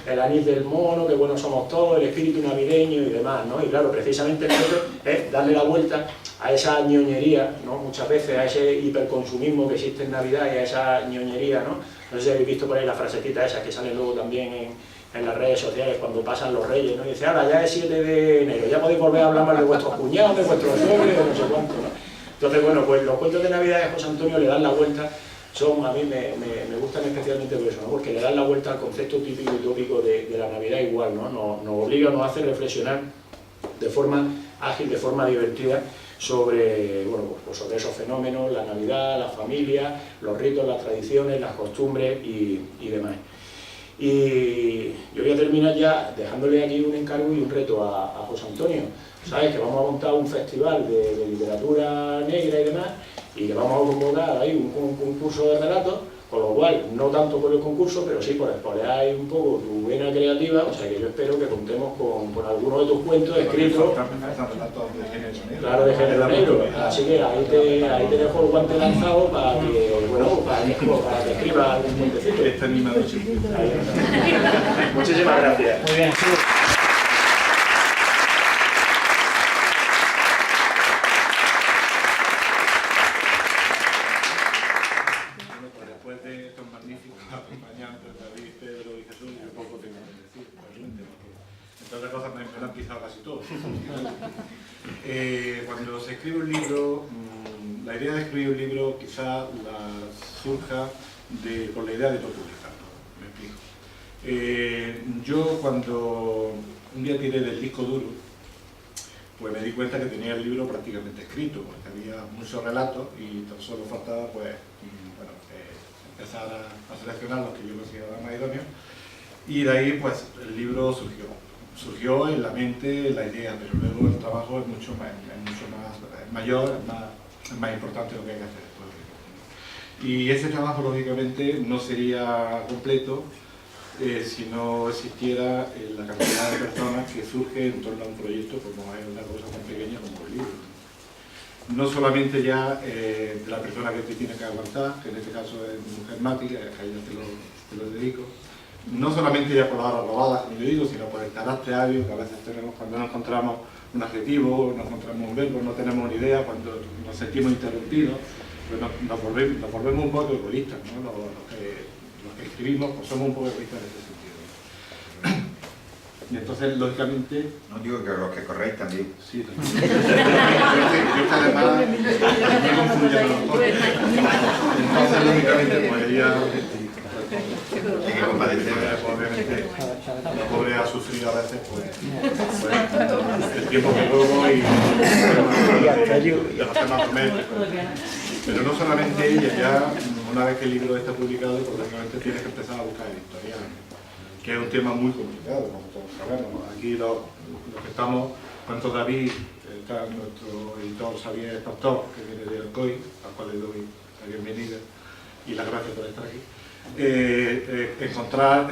el anís del mono, que buenos somos todos, el espíritu navideño y demás, ¿no? Y claro, precisamente el reto es darle la vuelta a esa ñoñería, ¿no? Muchas veces a ese hiperconsumismo que existe en Navidad y a esa ñoñería, ¿no? No sé si habéis visto por ahí las frasecitas esas que salen luego también en las redes sociales cuando pasan los reyes, ¿no? Y dice, ahora ya es 7 de enero, ya podéis volver a hablar más de vuestros cuñados, de vuestros suegros, de no sé cuánto, ¿no? Entonces, bueno, pues los cuentos de Navidad de José Antonio le dan la vuelta, a mí me gustan especialmente por eso, ¿no? Porque le dan la vuelta al concepto típico y tópico de la Navidad igual, ¿no? Nos obliga, nos hace reflexionar de forma ágil, de forma divertida, sobre, bueno, pues sobre esos fenómenos, la Navidad, la familia, los ritos, las tradiciones, las costumbres y demás. Y yo voy a terminar ya dejándole aquí un encargo y un reto a José Antonio. Sabes que vamos a montar un festival de literatura negra y demás, y que vamos a convocar ahí un concurso de relatos, con lo cual, no tanto por el concurso, pero sí por exponer un poco tu vena creativa, o sea que yo espero que contemos con algunos de tus cuentos escritos, claro, de género negro. Así que ahí te dejo el guante lanzado para que, bueno, para que escribas algún cuentecito. Esta misma noche. Muchísimas gracias. Muy bien. Después de estos magníficos acompañantes, David, Pedro y Jesús, yo poco tengo que decir, realmente, porque entre otras cosas me lo han pisado casi todo. Cuando se escribe un libro, la idea de escribir un libro quizá surja con la idea de no publicarlo, me explico. Yo cuando un día tiré del disco duro, pues me di cuenta que tenía el libro prácticamente escrito, porque había muchos relatos y tan solo faltaba pues, bueno, empezar a seleccionar los que yo consideraba más idóneos, y de ahí pues el libro surgió en la mente la idea, pero luego el trabajo es mucho más mayor, es más importante lo que hay que hacer después. Y ese trabajo lógicamente no sería completo si no existiera la cantidad de personas que surge en torno a un proyecto como es una cosa tan pequeña como el libro. No solamente ya de la persona que te tiene que aguantar, que en este caso es mi mujer Mati, que a ella te lo dedico, no solamente ya por las horas robadas, como yo digo, sino por el carácter hábil que a veces tenemos cuando no encontramos un adjetivo, no encontramos un verbo, no tenemos una idea, cuando nos sentimos interrumpidos, pues nos volvemos un poco egoístas, ¿no? Los que escribimos pues somos un poco egoístas en ese sentido. Y entonces, lógicamente... No digo que los que corréis también. Sí, también. Yo que además me confundo los cosas. Entonces, lógicamente, pues ella... Hay que compadecer. Obviamente, la pobre ha sufrido a veces pues el tiempo que luego y de los temas comer. Pero no solamente ella, ya una vez que el libro está publicado, pues lógicamente tienes que empezar a buscar editorial, que es un tema muy complicado, como todos sabemos. Aquí los que estamos, tanto David, está nuestro editor Xavier Pastor, que viene de Alcoy, al cual le doy la bienvenida y las gracias por estar aquí. Encontrar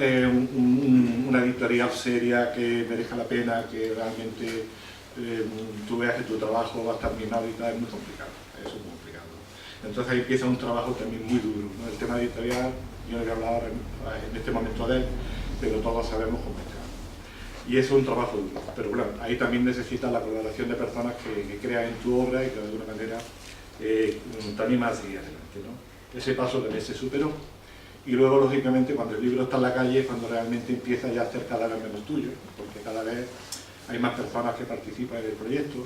una editorial seria que merezca la pena, que realmente tú veas que tu trabajo va a estar minado y tal, es muy complicado, eso es muy complicado. Entonces ahí empieza un trabajo también muy duro, ¿no? El tema editorial, yo no voy a hablar en este momento de él, pero todos sabemos cómo está. Y eso es un trabajo duro, pero bueno, ahí también necesitas la colaboración de personas que crean en tu obra y que de alguna manera te animan a seguir adelante, ¿no? Ese paso también se superó. Y luego, lógicamente, cuando el libro está en la calle es cuando realmente empieza ya a ser cada vez menos tuyo, porque cada vez hay más personas que participan en el proyecto,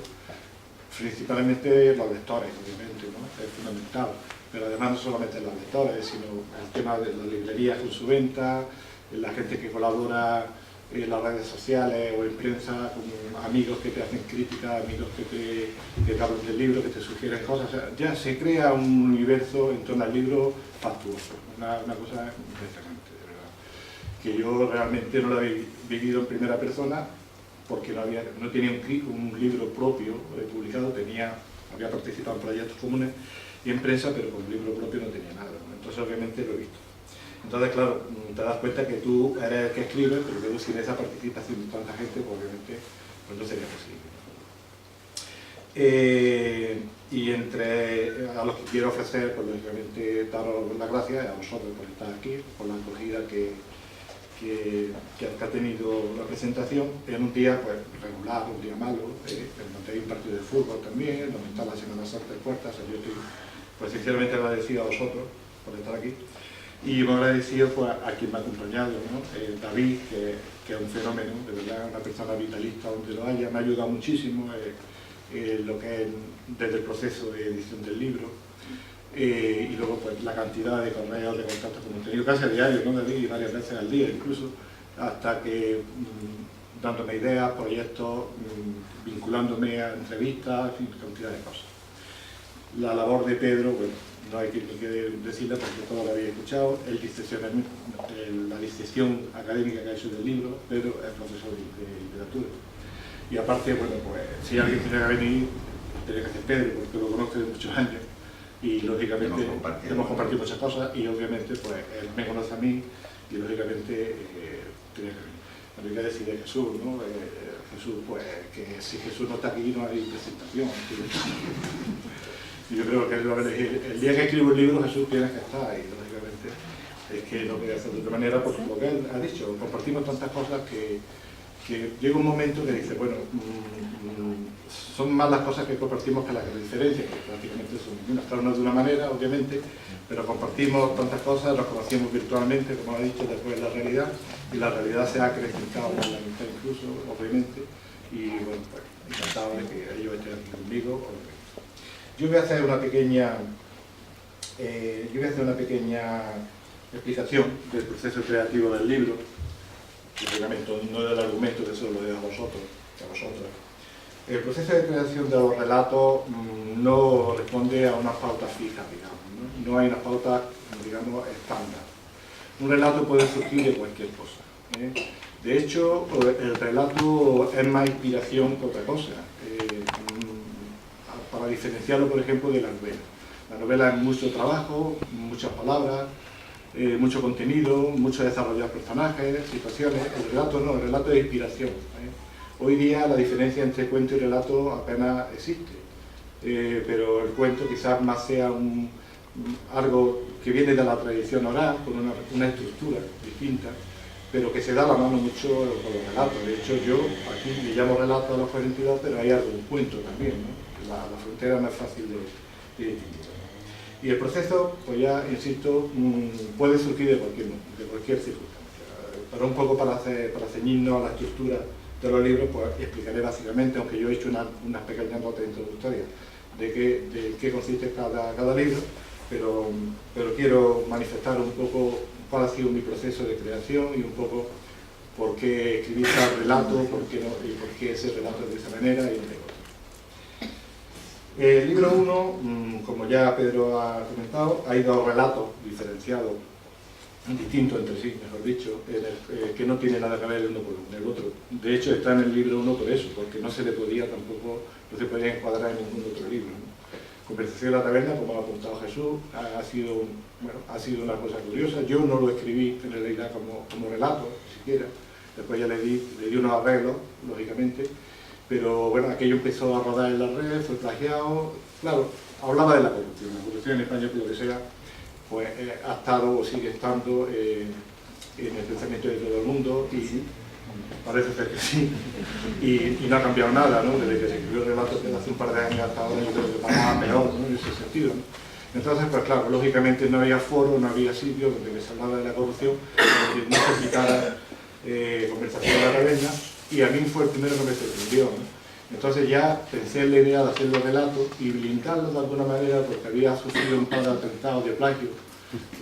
principalmente los lectores, obviamente, ¿no? Es fundamental. Pero además no solamente los lectores, sino el tema de las librerías con su venta, la gente que colabora en las redes sociales o en prensa, como amigos que te hacen críticas, amigos que te hablan del libro, que te sugieren cosas. O sea, ya se crea un universo en torno al libro fastuoso, una cosa impresionante, de verdad. Que yo realmente no lo había vivido en primera persona, porque no tenía un libro propio publicado, había participado en proyectos comunes y en prensa, pero con un libro propio no tenía nada, ¿no? Entonces obviamente lo he visto. Entonces, claro, te das cuenta que tú eres el que escribe, pero luego sin esa participación de tanta gente, pues obviamente pues no sería posible. Y entre a los que quiero ofrecer, pues lógicamente daros las gracias a vosotros por estar aquí, por la acogida que ha tenido la presentación en un día pues regular, un día malo, donde hay un partido de fútbol también, donde está la Semana Santa de puertas. Yo estoy pues sinceramente agradecido a vosotros por estar aquí y muy agradecido pues, a quien me ha acompañado, ¿no? David, que es un fenómeno, de verdad, una persona vitalista donde lo haya, me ha ayudado muchísimo lo que es desde el proceso de edición del libro. Y luego pues la cantidad de correos, de contactos que hemos tenido casi a diario, ¿no? David, varias veces al día incluso, hasta que dándome ideas, proyectos, vinculándome a entrevistas, en fin, cantidad de cosas. La labor de Pedro, bueno, no hay que decirla porque todo lo había escuchado, la disección académica que ha hecho del libro. Pedro es profesor de literatura. Y aparte, bueno, pues si alguien tiene que venir, tiene que ser Pedro, porque lo conozco de muchos años. Y lógicamente hemos compartido muchas cosas y obviamente pues él me conoce a mí y lógicamente tenía que venir. También hay que decir de Jesús, ¿no? Jesús, pues que si Jesús no está aquí no hay presentación. Y yo creo que él va a elegir. El día que escribo el libro Jesús tiene que estar y lógicamente es que no podía hacer de otra manera porque lo que él ha dicho, compartimos tantas cosas que llega un momento que dice, bueno, son más las cosas que compartimos que las que diferencian, que prácticamente son ninguna, cada una de una manera, obviamente, pero compartimos tantas cosas, nos conocimos virtualmente, como ha dicho, después de la realidad, y la realidad se ha acrecentado por la mitad incluso, obviamente, y bueno, pues encantado de que ellos estén aquí conmigo. Yo voy a hacer una pequeña explicación del proceso creativo del libro, no del argumento, que eso lo dejo a vosotros, a vosotras. El proceso de creación de los relatos no responde a unas pautas fijas, digamos, no hay unas pautas, digamos, estándar. Un relato puede surgir de cualquier cosa. De hecho, el relato es más inspiración que otra cosa, para diferenciarlo, por ejemplo, de la novela. La novela es mucho trabajo, muchas palabras, mucho contenido, mucho desarrollar personajes, situaciones. El relato no, el relato es inspiración. Hoy día la diferencia entre cuento y relato apenas existe, pero el cuento quizás más sea algo que viene de la tradición oral, con una estructura distinta, pero que se da la mano mucho con los relatos. De hecho, yo aquí le llamo relato a los 42, pero hay algún cuento también, ¿no? La frontera no es fácil de distinguir. Y el proceso, pues ya insisto, puede surgir de cualquier circunstancia. Pero un poco para ceñirnos a la estructura de los libros, pues explicaré básicamente, aunque yo he hecho unas pequeñas notas introductorias de qué consiste cada libro, pero quiero manifestar un poco cuál ha sido mi proceso de creación y un poco por qué escribí tal relato, por qué no, y por qué ese relato de esa manera y entre otros. El libro 1, como ya Pedro ha comentado, hay dos relatos diferenciados, distintos entre sí, mejor dicho, que no tienen nada que ver el uno con el otro. De hecho, está en el libro 1 por eso, porque no se podía encuadrar en ningún otro libro, ¿no? Conversación en la taberna, como ha apuntado Jesús, ha sido una cosa curiosa. Yo no lo escribí en realidad como relato, siquiera. Después ya le di unos arreglos, lógicamente. Pero bueno, aquello empezó a rodar en la red, fue plagiado. Claro, hablaba de la corrupción en España, por lo que sea, pues ha estado o sigue estando en el pensamiento de todo el mundo y sí, parece ser que sí. Y no ha cambiado nada, ¿no? Desde que se escribió el relato hace un par de años hasta ahora, yo creo que va peor, ¿no? En ese sentido, ¿no? Entonces, pues claro, lógicamente no había foro, no había sitio donde se hablaba de la corrupción, donde no se citara conversación de la taberna. Y a mí fue el primero que me sorprendió, ¿no? Entonces ya pensé en la idea de hacer los relatos y blindarlos de alguna manera porque había sufrido un par de atentados de plagio.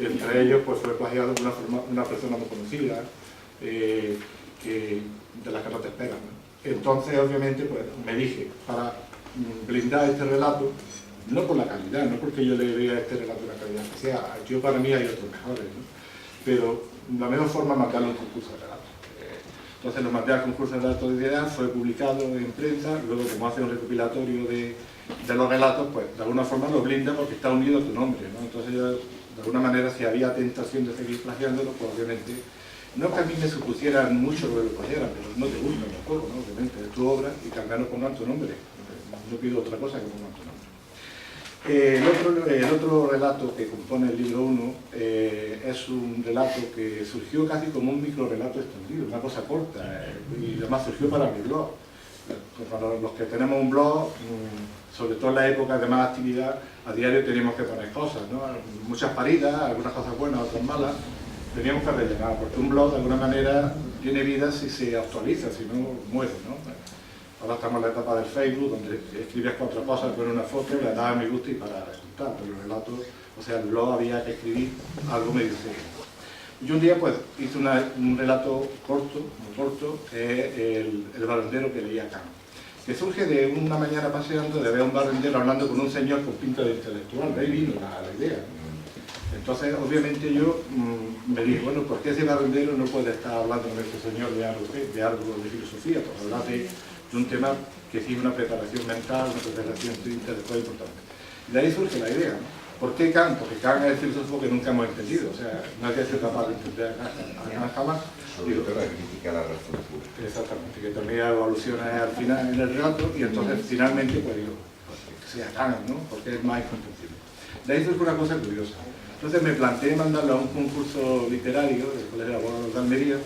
Entre ellos pues fue plagiado de una persona muy conocida, de las que no te esperan, ¿no? Entonces obviamente pues me dije, para blindar este relato, no por la calidad, no porque yo le veía a este relato una calidad especial, yo para mí hay otros mejores, ¿no? Pero la mejor forma es mandarlo a un concurso de relatos. Entonces lo mandé al concurso de relatos de ideas, fue publicado en prensa, luego como hace un recopilatorio de los relatos, pues de alguna forma lo blinda porque está unido a tu nombre, ¿no? Entonces yo de alguna manera, si había tentación de seguir plagiándolo, pues obviamente, no es que a mí me supusieran mucho lo que lo plagiaran, pero no te gustan los juegos, ¿no? Obviamente, es tu obra y que al menos pongan tu nombre. No pido otra cosa que pongan tu nombre. El otro relato que compone el libro 1 es un relato que surgió casi como un microrelato extendido, una cosa corta, y además surgió para mi blog. Para los que tenemos un blog, sobre todo en la época de más actividad, a diario teníamos que poner cosas, ¿no? Muchas paridas, algunas cosas buenas, otras malas, teníamos que rellenar, porque un blog de alguna manera tiene vida si se actualiza, si no muere, ¿no? Ahora estamos en la etapa del Facebook, donde escribes 4 cosas, pones una foto, le das a mi gusto y para resultar, pero el relato, o sea, el blog había que escribir algo medio serio. Y un día pues hice un relato corto, muy corto, que es el barrendero que leía Kant, que surge de una mañana paseando, de ver a un barrendero hablando con un señor con pinta de intelectual, de ahí vino la idea. Entonces, obviamente yo me dije, bueno, ¿por qué ese barrendero no puede estar hablando con este señor de algo de filosofía? Pues hablar de un tema que exige una preparación mental, una preparación intelectual importante. Y de ahí surge la idea, ¿no? ¿Por qué Kant? Porque Kant es el filósofo que nunca hemos entendido, o sea, nadie ha sido capaz de entender a Kant jamás. Sobre todo la crítica a la razón pura. Exactamente, que también hago alusiones al final en el relato, y entonces finalmente pues digo, pues, que sea Kant, ¿no? Porque es más incomprensible. De ahí surge una cosa curiosa. Entonces me planteé mandarlo a un concurso literario del Colegio de Abogados de Almería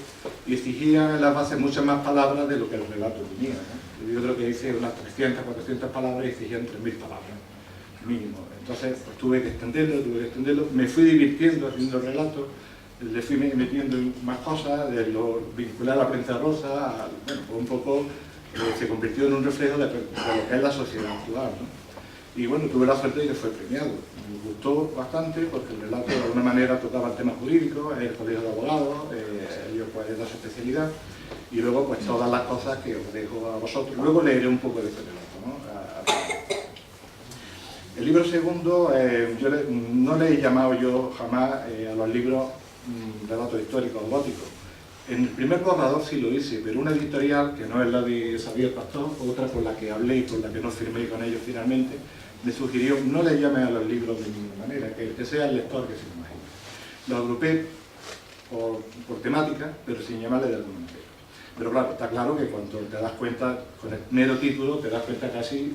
y exigía en las bases muchas más palabras de lo que el relato tenía, ¿no? Yo creo que hice unas 300, 400 palabras y exigían 3.000 palabras, mínimo. Entonces pues, tuve que extenderlo, me fui divirtiendo haciendo el relato, le fui metiendo más cosas, de lo vincular a la prensa rosa, bueno, pues un poco se convirtió en un reflejo de lo que es la sociedad actual, ¿no? Y bueno, tuve la suerte de que fue premiado. Me gustó bastante porque el relato de alguna manera tocaba el tema jurídico, el colegio de abogados, ellos pues es su especialidad, y luego pues todas las cosas que os dejo a vosotros. Luego leeré un poco de ese relato, ¿no? El libro segundo, no le he llamado yo jamás a los libros relatos históricos o góticos. En el primer borrador sí lo hice, pero una editorial, que no es la de Xavier Pastor, otra con la que hablé y con la que no firmé con ellos finalmente, me sugirió no le llame a los libros de ninguna manera, que sea el lector que se lo imagine. Lo agrupé por temática, pero sin llamarle de alguna manera. Pero claro, está claro que cuando te das cuenta, con el mero título, te das cuenta casi,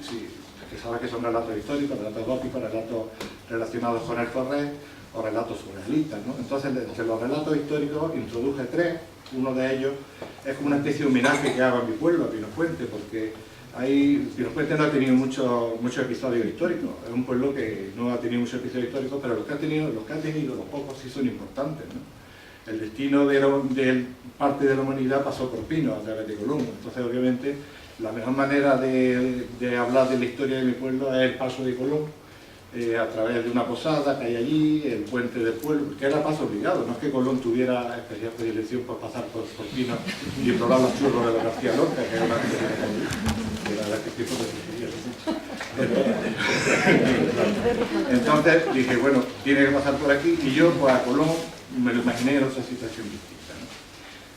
que sabes que son relatos históricos, relatos góticos, relatos relacionados con el Correo, o relatos surrealistas, ¿no? Entonces, entre los relatos históricos introduje 3, uno de ellos es como una especie de homenaje que hago a mi pueblo, a Pinopuente, porque Pinopuente no ha tenido muchos episodios históricos, es un pueblo que no ha tenido muchos episodios históricos, pero los que ha tenido, los pocos sí son importantes, ¿no? El destino de parte de la humanidad pasó por Pino a través de Colón, entonces obviamente la mejor manera de hablar de la historia de mi pueblo es el paso de Colón, a través de una posada que hay allí, el puente del pueblo, que era paso obligado, no es que Colón tuviera especial predilección por pasar por Pino y probar los churros de la García Lorca, que era una entonces dije, bueno, tiene que pasar por aquí, y yo pues a Colón me lo imaginé en otra situación distinta, ¿no?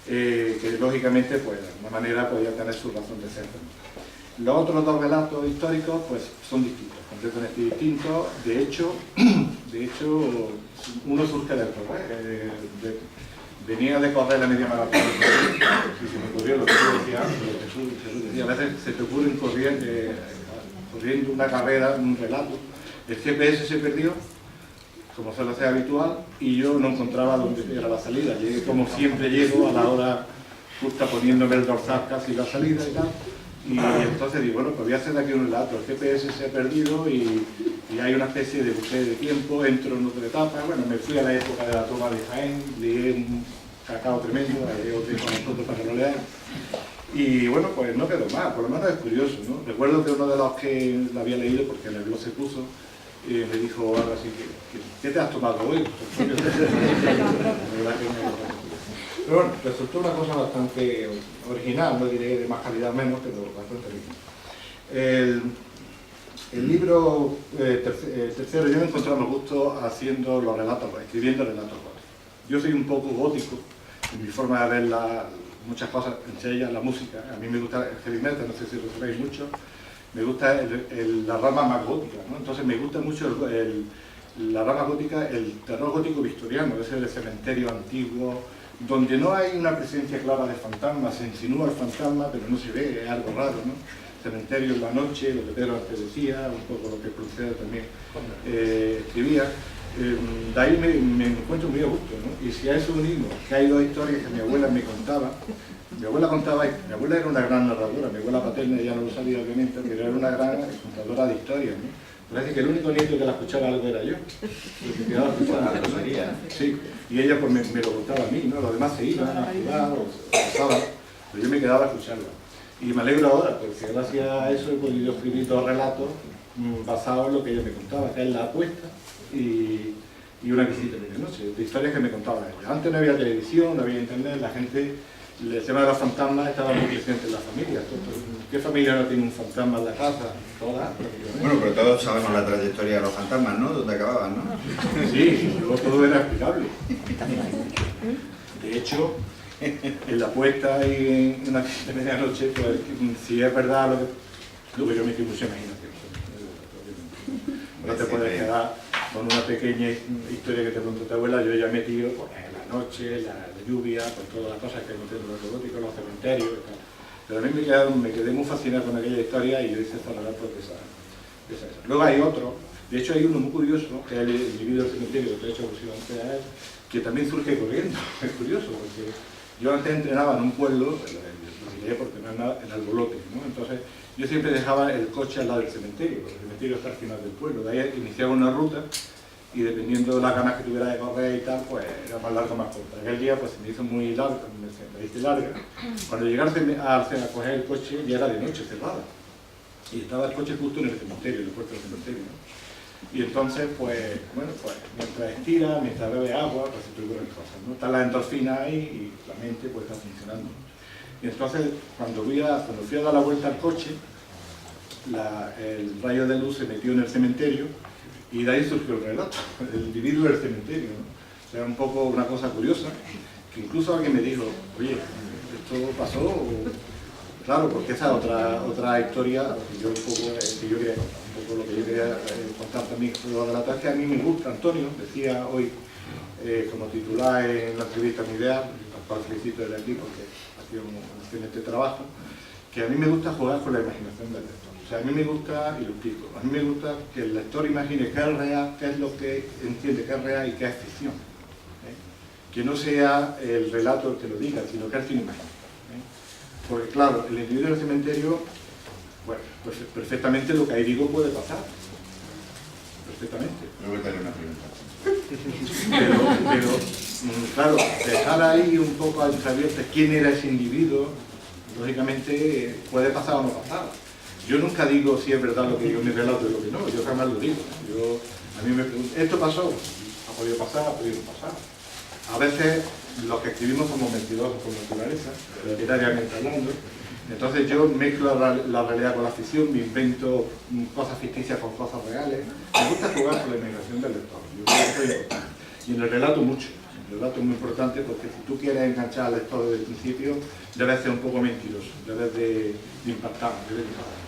Que lógicamente pues de alguna manera podía tener su razón de ser, ¿no? Los otros 2 relatos históricos pues son distintos, completamente distintos. De hecho uno surge del Correo. Venía de correr la media maratón, y se me ocurrió lo que tú decías antes, lo que Jesús decía, a veces se te ocurre corriendo una carrera, un relato. El GPS se perdió, como suele ser habitual, y yo no encontraba dónde era la salida. Llegué, como siempre llego, a la hora justa poniéndome el dorsal casi la salida y tal. Y entonces digo, bueno, pues voy a hacer aquí un relato, el GPS se ha perdido y hay una especie de buceo de tiempo, entro en otra etapa. Bueno, me fui a la época de la toma de Jaén, leí un cacao tremendo, os dejo a vosotros para que lo leáis. Y bueno, pues no quedó mal, por lo menos es curioso, ¿no? Recuerdo que uno de los que lo había leído, porque en el blog se puso, me dijo algo así, ¿qué te has tomado hoy? Pero bueno, resultó una cosa bastante original, no diré de más calidad menos, pero bastante original. El libro tercero, yo me encontraba gusto haciendo los relatos, escribiendo relatos góticos. Yo soy un poco gótico en mi forma de ver muchas cosas, entre ellas la música. A mí me gusta el heavy metal, no sé si lo sabéis mucho. Me gusta la rama más gótica, ¿no? Entonces me gusta mucho la rama gótica, el terror gótico victoriano, ese del cementerio antiguo, donde no hay una presencia clara de fantasmas, se insinúa el fantasma, pero no se ve, es algo raro, ¿no? Cementerio en la noche, lo que Pedro antes decía, un poco lo que Prunceda también escribía. De ahí me encuentro muy a gusto, ¿no? Y si a eso unimos que hay dos historias que mi abuela me contaba. Mi abuela era una gran narradora, mi abuela paterna ya no lo sabía obviamente, pero era una gran contadora de historias, ¿no? Parece que el único nieto que la escuchaba algo era yo. Porque quedaba escuchando algo, ¿no? Sí, y ella pues me lo contaba a mí, ¿no? Los demás se iban a jugar o pasaban, pero yo me quedaba a escucharla. Y me alegro ahora, porque gracias a eso he podido escribir dos relatos basados en lo que ella me contaba, que es La apuesta y Una visita de medianoche, de historias que me contaba ella. Antes no había televisión, no había internet, la gente, el tema de los fantasmas estaba muy presente en la familia. ¿Qué familia no tiene un fantasma en la casa? Todas, prácticamente. Bueno, pero todos sabemos la trayectoria de los fantasmas, ¿no? ¿Dónde acababan, no? Sí, luego todo era explicable. De hecho, en La apuesta y en Una visita de medianoche, pues si es verdad lo que yo metí mucha imaginación. No te puedes quedar con una pequeña historia que te contó tu abuela. Yo ya he metido pues, la noche, la lluvia, con todas las cosas que meten los robóticos, los cementerios y tal. Pero a mí me quedé muy fascinado con aquella historia y yo hice esta relato de esa. Luego hay otro, de hecho hay uno muy curioso, que es el individuo del cementerio, que he hecho alusión a él, que también surge corriendo. Es curioso, porque yo antes entrenaba en un pueblo, lo diré porque no es nada, en Albolote, ¿no? Entonces yo siempre dejaba el coche al lado del cementerio, porque el cementerio está al final del pueblo. De ahí iniciaba una ruta y dependiendo de las ganas que tuviera de correr y tal, pues era más larga o más corta. Aquel día pues se me hizo muy larga, me hice larga. Cuando llegué a coger el coche ya era de noche, cerrada. Y estaba el coche justo en el cementerio, en la puerta del cementerio, ¿no? Y entonces, pues, bueno, pues mientras estira, mientras bebe agua, pues se te ocurren cosas, ¿no? Está la endorfina ahí y la mente pues está funcionando. Y entonces, cuando fui a dar la vuelta al coche, el rayo de luz se metió en el cementerio y de ahí surgió el relato, el individuo del cementerio, ¿no? O sea, un poco una cosa curiosa, que incluso alguien me dijo, oye, ¿esto pasó? Claro, porque esa es otra historia que yo quería contar, un poco lo que yo quería contar también. Los relatos que a mí me gusta, Antonio decía hoy, como titular en la entrevista Mi Idea, al cual felicito desde aquí porque ha sido un excelente trabajo, que a mí me gusta jugar con la imaginación del lector. O sea, a mí me gusta, y lo explico, a mí me gusta que el lector imagine qué es real, qué es lo que entiende que es real y qué es ficción. Que no sea el relato el que lo diga, sino que él se lo imagine. Porque claro, el individuo del cementerio, bueno, pues perfectamente lo que ahí digo puede pasar. Perfectamente. Me voy a tener una pregunta. Pero claro, dejar ahí un poco al abierto quién era ese individuo, lógicamente puede pasar o no pasar. Yo nunca digo si es verdad lo que digo en mi relato y lo que no, yo jamás lo digo. A mí me preguntan, ¿esto pasó? ¿Ha podido pasar? ¿Ha podido no pasar? A veces los que escribimos somos mentirosos por naturaleza, literariamente hablando. Entonces yo mezclo la realidad con la ficción, me invento cosas ficticias con cosas reales. Me gusta jugar con la imaginación del lector. Yo creo que eso es importante. Y en el relato mucho. El relato es muy importante porque si tú quieres enganchar al lector desde el principio, debes ser un poco mentiroso, debes de impactar, debes de impactar.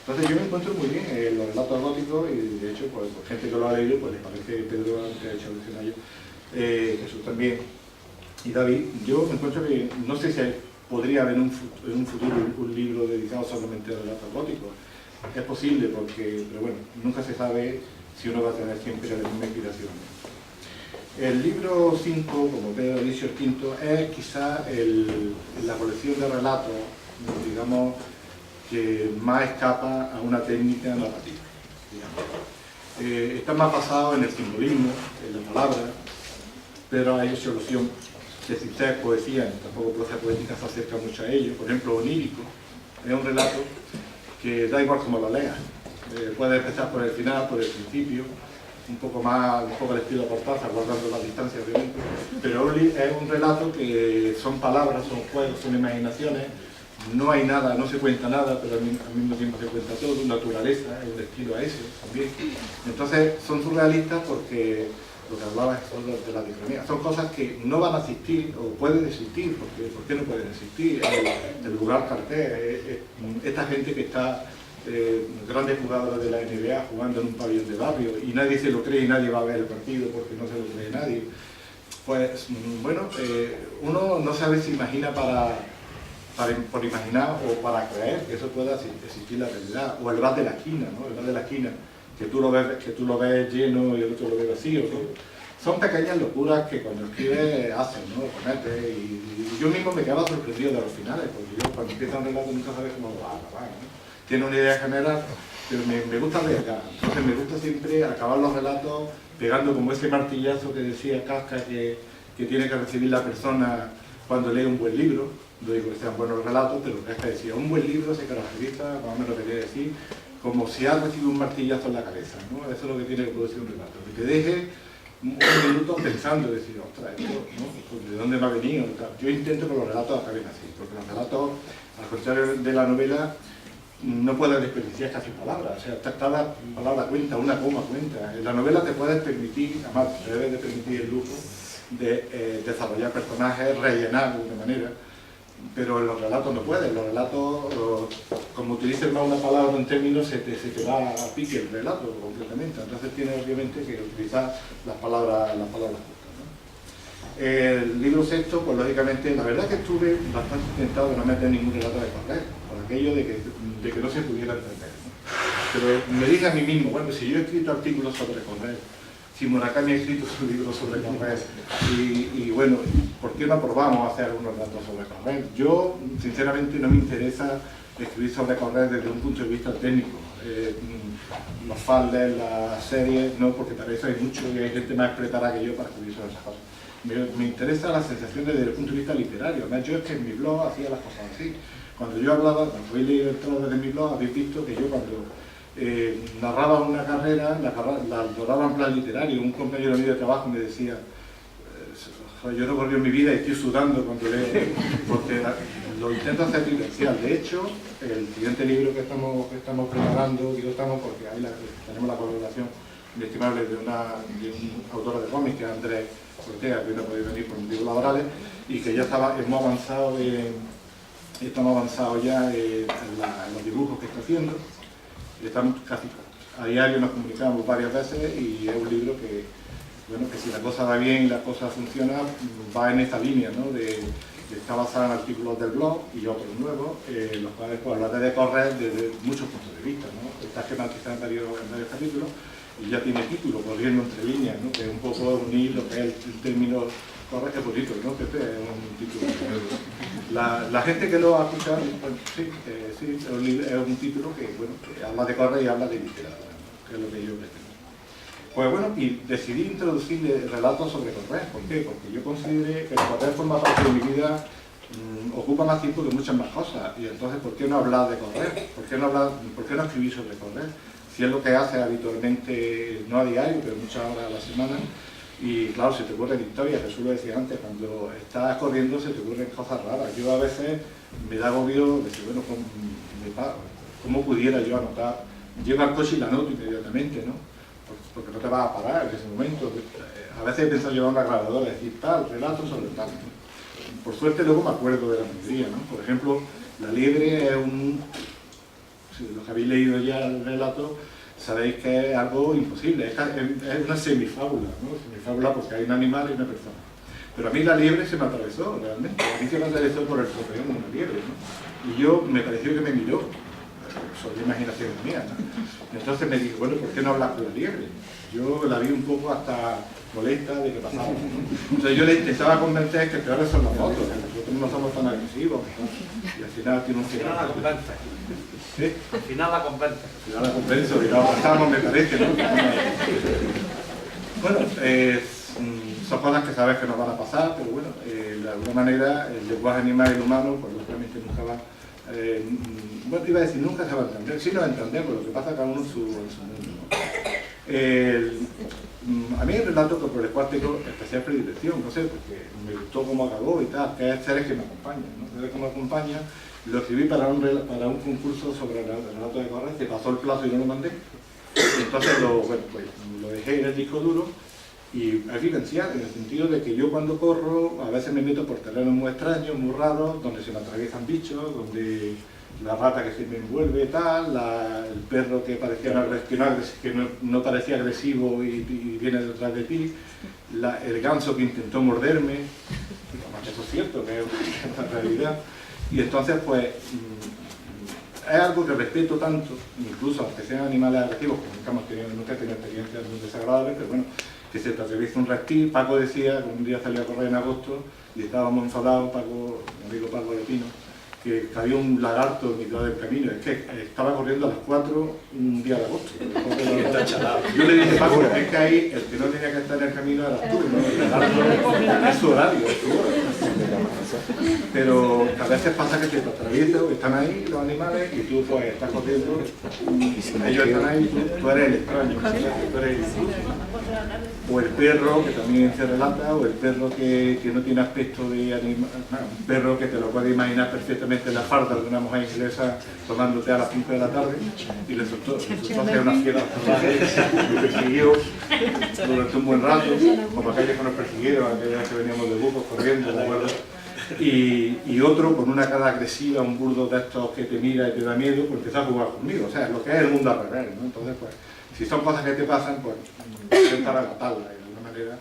Entonces yo me encuentro muy bien en los relatos góticos y de hecho pues gente que lo ha leído pues les parece, Pedro antes ha hecho alusión a ello, Jesús también y David. Yo me encuentro que no sé si podría haber en un futuro un libro dedicado solamente a relatos góticos. Es posible pero bueno, nunca se sabe si uno va a tener siempre la misma inspiración. El libro 5, como Pedro ha dicho, el quinto, es quizá la colección de relatos, digamos, que más escapa a una técnica narrativa. Está más basado en el simbolismo, en la palabra, pero hay solución de sincera poesía, tampoco prosa poética se acerca mucho a ello. Por ejemplo, Onírico es un relato que da igual como lo leas. Puedes empezar por el final, por el principio, un poco al estilo Cortázar, guardando la distancia obviamente, pero es un relato que son palabras, son juegos, son imaginaciones, no hay nada, no se cuenta nada, pero al mismo tiempo se cuenta todo, naturaleza, es un estilo a ese también. Entonces son surrealistas porque lo que hablaba es de la dicotomía, son cosas que no van a existir o pueden existir, porque ¿por qué no pueden existir? El lugar cartel, esta gente que está grandes jugadores de la NBA jugando en un pabellón de barrio y nadie se lo cree y nadie va a ver el partido porque no se lo cree nadie. Pues bueno, uno no sabe si imagina por imaginar o para creer que eso pueda existir la realidad. O el bar de la esquina, ¿no? El bar de la esquina, que tú lo ves lleno y el otro lo ve vacío, ¿no? Son pequeñas locuras que cuando escribes hacen, ¿no? Cometes, y yo mismo me quedaba sorprendido de los finales, porque yo cuando empieza un relato nunca sabes cómo va a acabar, ¿no? Tiene una idea general, pero me gusta arriesgar. Entonces me gusta siempre acabar los relatos pegando como ese martillazo que decía Kafka que tiene que recibir la persona cuando lee un buen libro. No digo que sean buenos relatos, pero Kafka decía, un buen libro se caracteriza, más o menos lo que quería decir, como si ha recibido un martillazo en la cabeza, ¿no? Eso es lo que tiene que producir un relato, que te deje un minuto pensando, decir, ostras, esto, ¿no? ¿De dónde me ha venido? Yo intento que los relatos acaben así, porque los relatos, al contrario de la novela, no puedes desperdiciar casi palabras, o sea, cada palabra cuenta, una coma cuenta. En la novela te puedes permitir, además te debes de permitir el lujo de desarrollar personajes, rellenar de una manera, pero en los relatos no puedes. Los relatos, como utilices más una palabra o un término, se te va a pique el relato completamente. Entonces tienes obviamente que utilizar las palabras justas, ¿no? El libro sexto, pues lógicamente, la verdad es que estuve bastante tentado de no meter ningún relato de Correr, por aquello de que no se pudiera entender, ¿no? Pero me dije a mí mismo, bueno, si yo he escrito artículos sobre Correr, si Murakami ha escrito su libro sobre Correr, y bueno, ¿por qué no probamos a hacer algunos relatos sobre Correr? Yo, sinceramente, no me interesa escribir sobre Correr desde un punto de vista técnico. Los falders, las series, no, porque para eso hay mucho y hay gente más preparada que yo para escribir sobre esas cosas. Me interesa la sensación desde el punto de vista literario. Además, yo es que en mi blog hacía las cosas así. Cuando yo hablaba, cuando habéis leído el trabajo desde mi blog, habéis visto que yo cuando narraba una carrera, la narraba en plan literario. Un compañero mío de trabajo me decía, yo recorrí mi vida y estoy sudando cuando leo, porque lo intento hacer vivencial. De hecho, el siguiente libro que estamos preparando, digo estamos porque ahí tenemos la colaboración inestimable de un autor de cómics, que es Andrés Ortega, que no ha podido venir por motivos laborales, y que ya hemos avanzado estamos avanzados ya en los dibujos que está haciendo. Estamos casi a diario, nos comunicamos varias veces, y es un libro que, bueno, que si la cosa va bien y la cosa funciona, va en esta línea, ¿no? Está basada en artículos del blog y otros nuevos, los cuales pues, hablar de Correr desde muchos puntos de vista, ¿no? Está esquematizada en varios capítulos y ya tiene título, corriendo entre líneas, ¿no? Que es un poco unir lo que es el término Correr, que es bonito, ¿no? Que este es un título. La gente que lo ha escuchado, pues, sí, es un título que, bueno, que habla de Correr y habla de literatura, ¿no? Que es lo que yo pretendo. Pues bueno, y decidí introducir relatos sobre Correr. ¿Por qué? Porque yo consideré que el Correr forma parte de mi vida, ocupa más tiempo que muchas más cosas. Y entonces, ¿por qué no hablar de Correr? ¿Por qué no escribir sobre Correr? Si es lo que hace habitualmente, no a diario, pero muchas horas a la semana. Y claro, se te ocurren historias, Jesús lo decía antes, cuando estás corriendo se te ocurren cosas raras. Yo a veces me da agobio decir, bueno, ¿cómo pudiera yo anotar? Llego al coche y la anoto inmediatamente, ¿no? Porque no te vas a parar en ese momento. A veces he pensado llevar una grabadora y decir tal, relato sobre tal, ¿no? Por suerte luego me acuerdo de la mayoría, ¿no? Por ejemplo, La liebre es si los que habéis leído ya el relato, sabéis que es algo imposible, es una semifábula, ¿no? Semifábula porque hay un animal y una persona. Pero a mí la liebre se me atravesó realmente, a mí se me atravesó por el tropelón de una liebre, ¿no? Y yo me pareció que me miró, sobre imaginación mía, ¿no? Entonces me dije, bueno, ¿por qué no hablar con la liebre? Yo la vi un poco hasta molesta de que pasaba, ¿no? Entonces yo le intentaba convencer que peores son las motos, que nosotros no somos tan agresivos, ¿no? Y al final tiene un final. Al final la convence. ¿Sí? Al final la convence. Al final la convenzo, y la pasamos, me parece, ¿no? Bueno, son cosas que sabes que nos van a pasar, pero bueno, de alguna manera el lenguaje animal y el humano, pues lógicamente nunca va, bueno, iba a decir, nunca se va a entender, sí nos entendemos, lo que pasa cada uno en su mundo, ¿no? A mí el relato por el cual tengo especial predilección, no sé, porque me gustó cómo acabó y tal, que es Seres que me acompañan, ¿no? Seres que me acompañan, lo escribí para un concurso sobre el relato de Correr, se pasó el plazo y no lo mandé, entonces lo dejé en el disco duro. Y es vivencial, en el sentido de que yo cuando corro a veces me meto por terrenos muy extraños, muy raros, donde se me atraviesan bichos, donde la rata que se me envuelve, tal, el perro que parecía que no parecía agresivo y viene detrás de ti, el ganso que intentó morderme, eso es cierto, que es una realidad. Y entonces, pues, es algo que respeto tanto, incluso aunque sean animales agresivos, que nunca he tenido experiencias muy desagradables, pero bueno, que se te atraviesa un reptil. Paco decía que un día salió a correr en agosto y estábamos enfadados, Paco, mi amigo Paco de Pino, que había un lagarto en mitad del camino. Es que estaba corriendo a las 4 un día de agosto. Yo le dije, Paco, es que ahí el que no tenía que estar en el camino era tú, ¿no? El lagarto es su horario, es su hora. Pero a veces pasa que se te atraviesa, están ahí los animales y tú pues estás corriendo, ellos están ahí, tú eres el extraño, tú eres el intruso. O el perro, que también se relata, o el perro que no tiene aspecto de animal, un perro que te lo puedes imaginar perfectamente en la falda de una mujer inglesa tomándote a las 5 de la tarde y le soltó hacia una fiera salvaje, me persiguió durante un buen rato, como aquellos que nos persiguieron, aquellos que veníamos de Burgos corriendo, ¿de acuerdo? Y otro con una cara agresiva, un burdo de estos que te mira y te da miedo, pues empezó a jugar conmigo, o sea, lo que es el mundo al revés, ¿no? Entonces, pues, si son cosas que te pasan, pues intentar agotarlas y de alguna manera,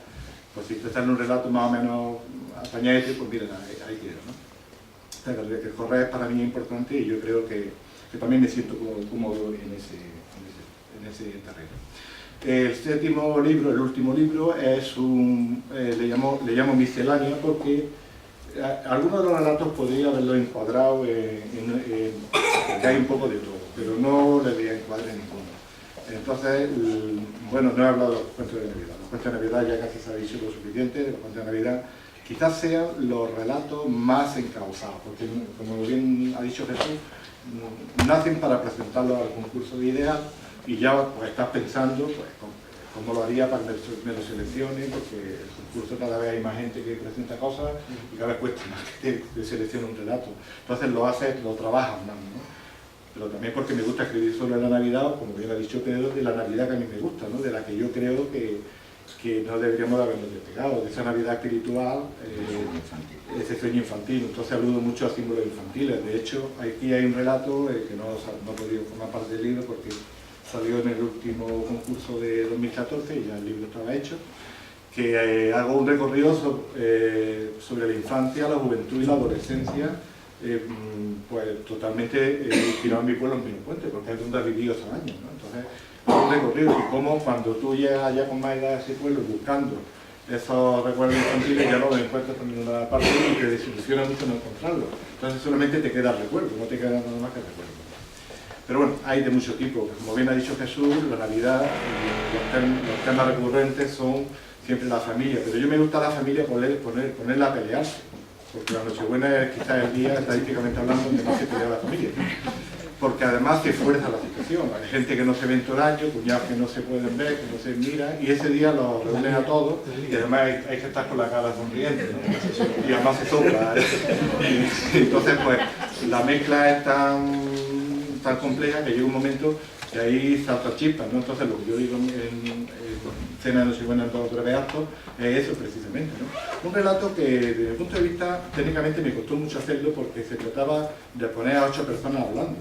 pues si te estás en un relato más o menos apañadete, pues mira, ahí queda, ¿no? O sea, que el correr para mí es importante y yo creo que también me siento cómodo en ese terreno. El séptimo libro, el último libro, es le llamo miscelánea porque algunos de los relatos podría haberlo encuadrado que hay un poco de todo, pero no le voy a encuadrar ninguno. Entonces, bueno, no he hablado de los cuentos de Navidad. Los cuentos de Navidad ya casi se ha dicho lo suficiente. Los cuentos de Navidad quizás sean los relatos más encausados, porque como bien ha dicho Jesús, nacen para presentarlos al concurso de ideas y ya pues, estás pensando pues, cómo lo haría para que me lo seleccione, porque el concurso cada vez hay más gente que presenta cosas y cada vez cuesta más que te seleccione un relato. Entonces lo trabajas más, ¿no? Pero también porque me gusta escribir sobre la Navidad, como bien ha dicho Pedro, de la Navidad que a mí me gusta, ¿no? De la que yo creo que no deberíamos de habernos despegado, de esa Navidad espiritual, ese sueño infantil. Entonces aludo mucho a símbolos infantiles. De hecho, aquí hay un relato que no ha podido formar parte del libro porque salió en el último concurso de 2014 y ya el libro estaba hecho, que hago un recorrido sobre la infancia, la juventud y la adolescencia, pues totalmente inspirado en mi pueblo, en Pinopuente, porque es donde he vivido esos años, ¿no? Entonces, es un recorrido y cómo cuando tú llegas ya con más edad a ese pueblo buscando esos recuerdos infantiles ya no los encuentras en ninguna parte y te desilusiona mucho no encontrarlos. Entonces solamente te queda recuerdo, no te queda nada más que recuerdo. Pero bueno, hay de muchos tipos. Como bien ha dicho Jesús, la Navidad, los temas recurrentes son siempre la familia, pero yo me gusta la familia ponerla a pelearse, porque la Nochebuena es quizás el día, estadísticamente hablando, donde más se pelea la familia, porque además se fuerza la situación. Hay gente que no se ve en todo el año, cuñados que no se pueden ver, que no se miran, y ese día los reúnen a todos, y además hay que estar con la cara sonriente, ¿no? Y además se sopla, ¿eh? Y entonces, pues, la mezcla es tan compleja que llega un momento que ahí salta chispas, ¿no? Entonces lo que yo digo en Cena de Nochebuena en 2 o 3 actos es eso precisamente, ¿no? Un relato que desde el punto de vista técnicamente me costó mucho hacerlo porque se trataba de poner a 8 personas hablando,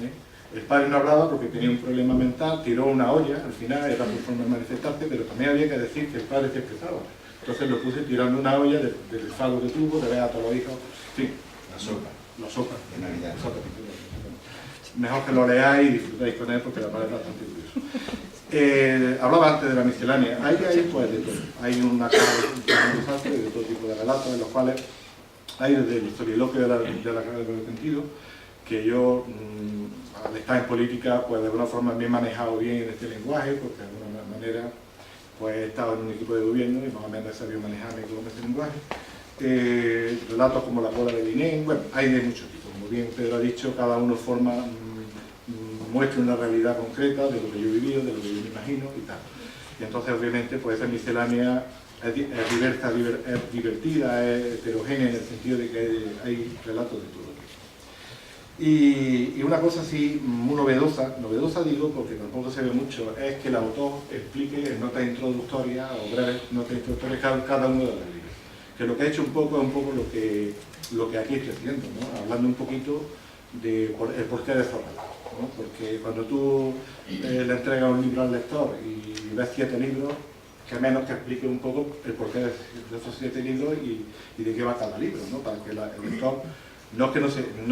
¿eh? El padre no hablaba porque tenía un problema mental, tiró una olla, al final era por forma de manifestarse, pero también había que decir que el padre se expresaba. Entonces lo puse tirando una olla del falo que tuvo, de ver a todos los hijos, sí. La sopa de Navidad. Mejor que lo leáis y disfrutáis con él porque la palabra es bastante curiosa. Hablaba antes de la miscelánea. Hay pues de todo. Hay una cara de todo tipo de relatos en los cuales hay desde el historieloquio de la carrera del sentido, que yo al estar en política pues de alguna forma me he manejado bien en este lenguaje, porque de alguna manera pues he estado en un equipo de gobierno y más o menos he sabido manejarme con ese lenguaje. Relatos como La bola de Linén, bueno, hay de muchos tipos. Como bien Pedro ha dicho, cada uno muestra una realidad concreta de lo que yo he vivido, de lo que yo me imagino y tal. Y entonces obviamente pues esa miscelánea es diversa, es divertida, es heterogénea en el sentido de que hay relatos de todo. Y una cosa así muy novedosa digo porque tampoco se ve mucho, es que el autor explique en notas introductorias o breves notas introductorias cada uno de los libros. Que lo que he hecho un poco es lo que aquí estoy haciendo, ¿no? Hablando un poquito el porqué de estos relatos, ¿no? Porque cuando tú le entregas un libro al lector y ves 7 libros, que menos que explique un poco el porqué de esos 7 libros y de qué va cada libro, ¿no? Para que el lector, no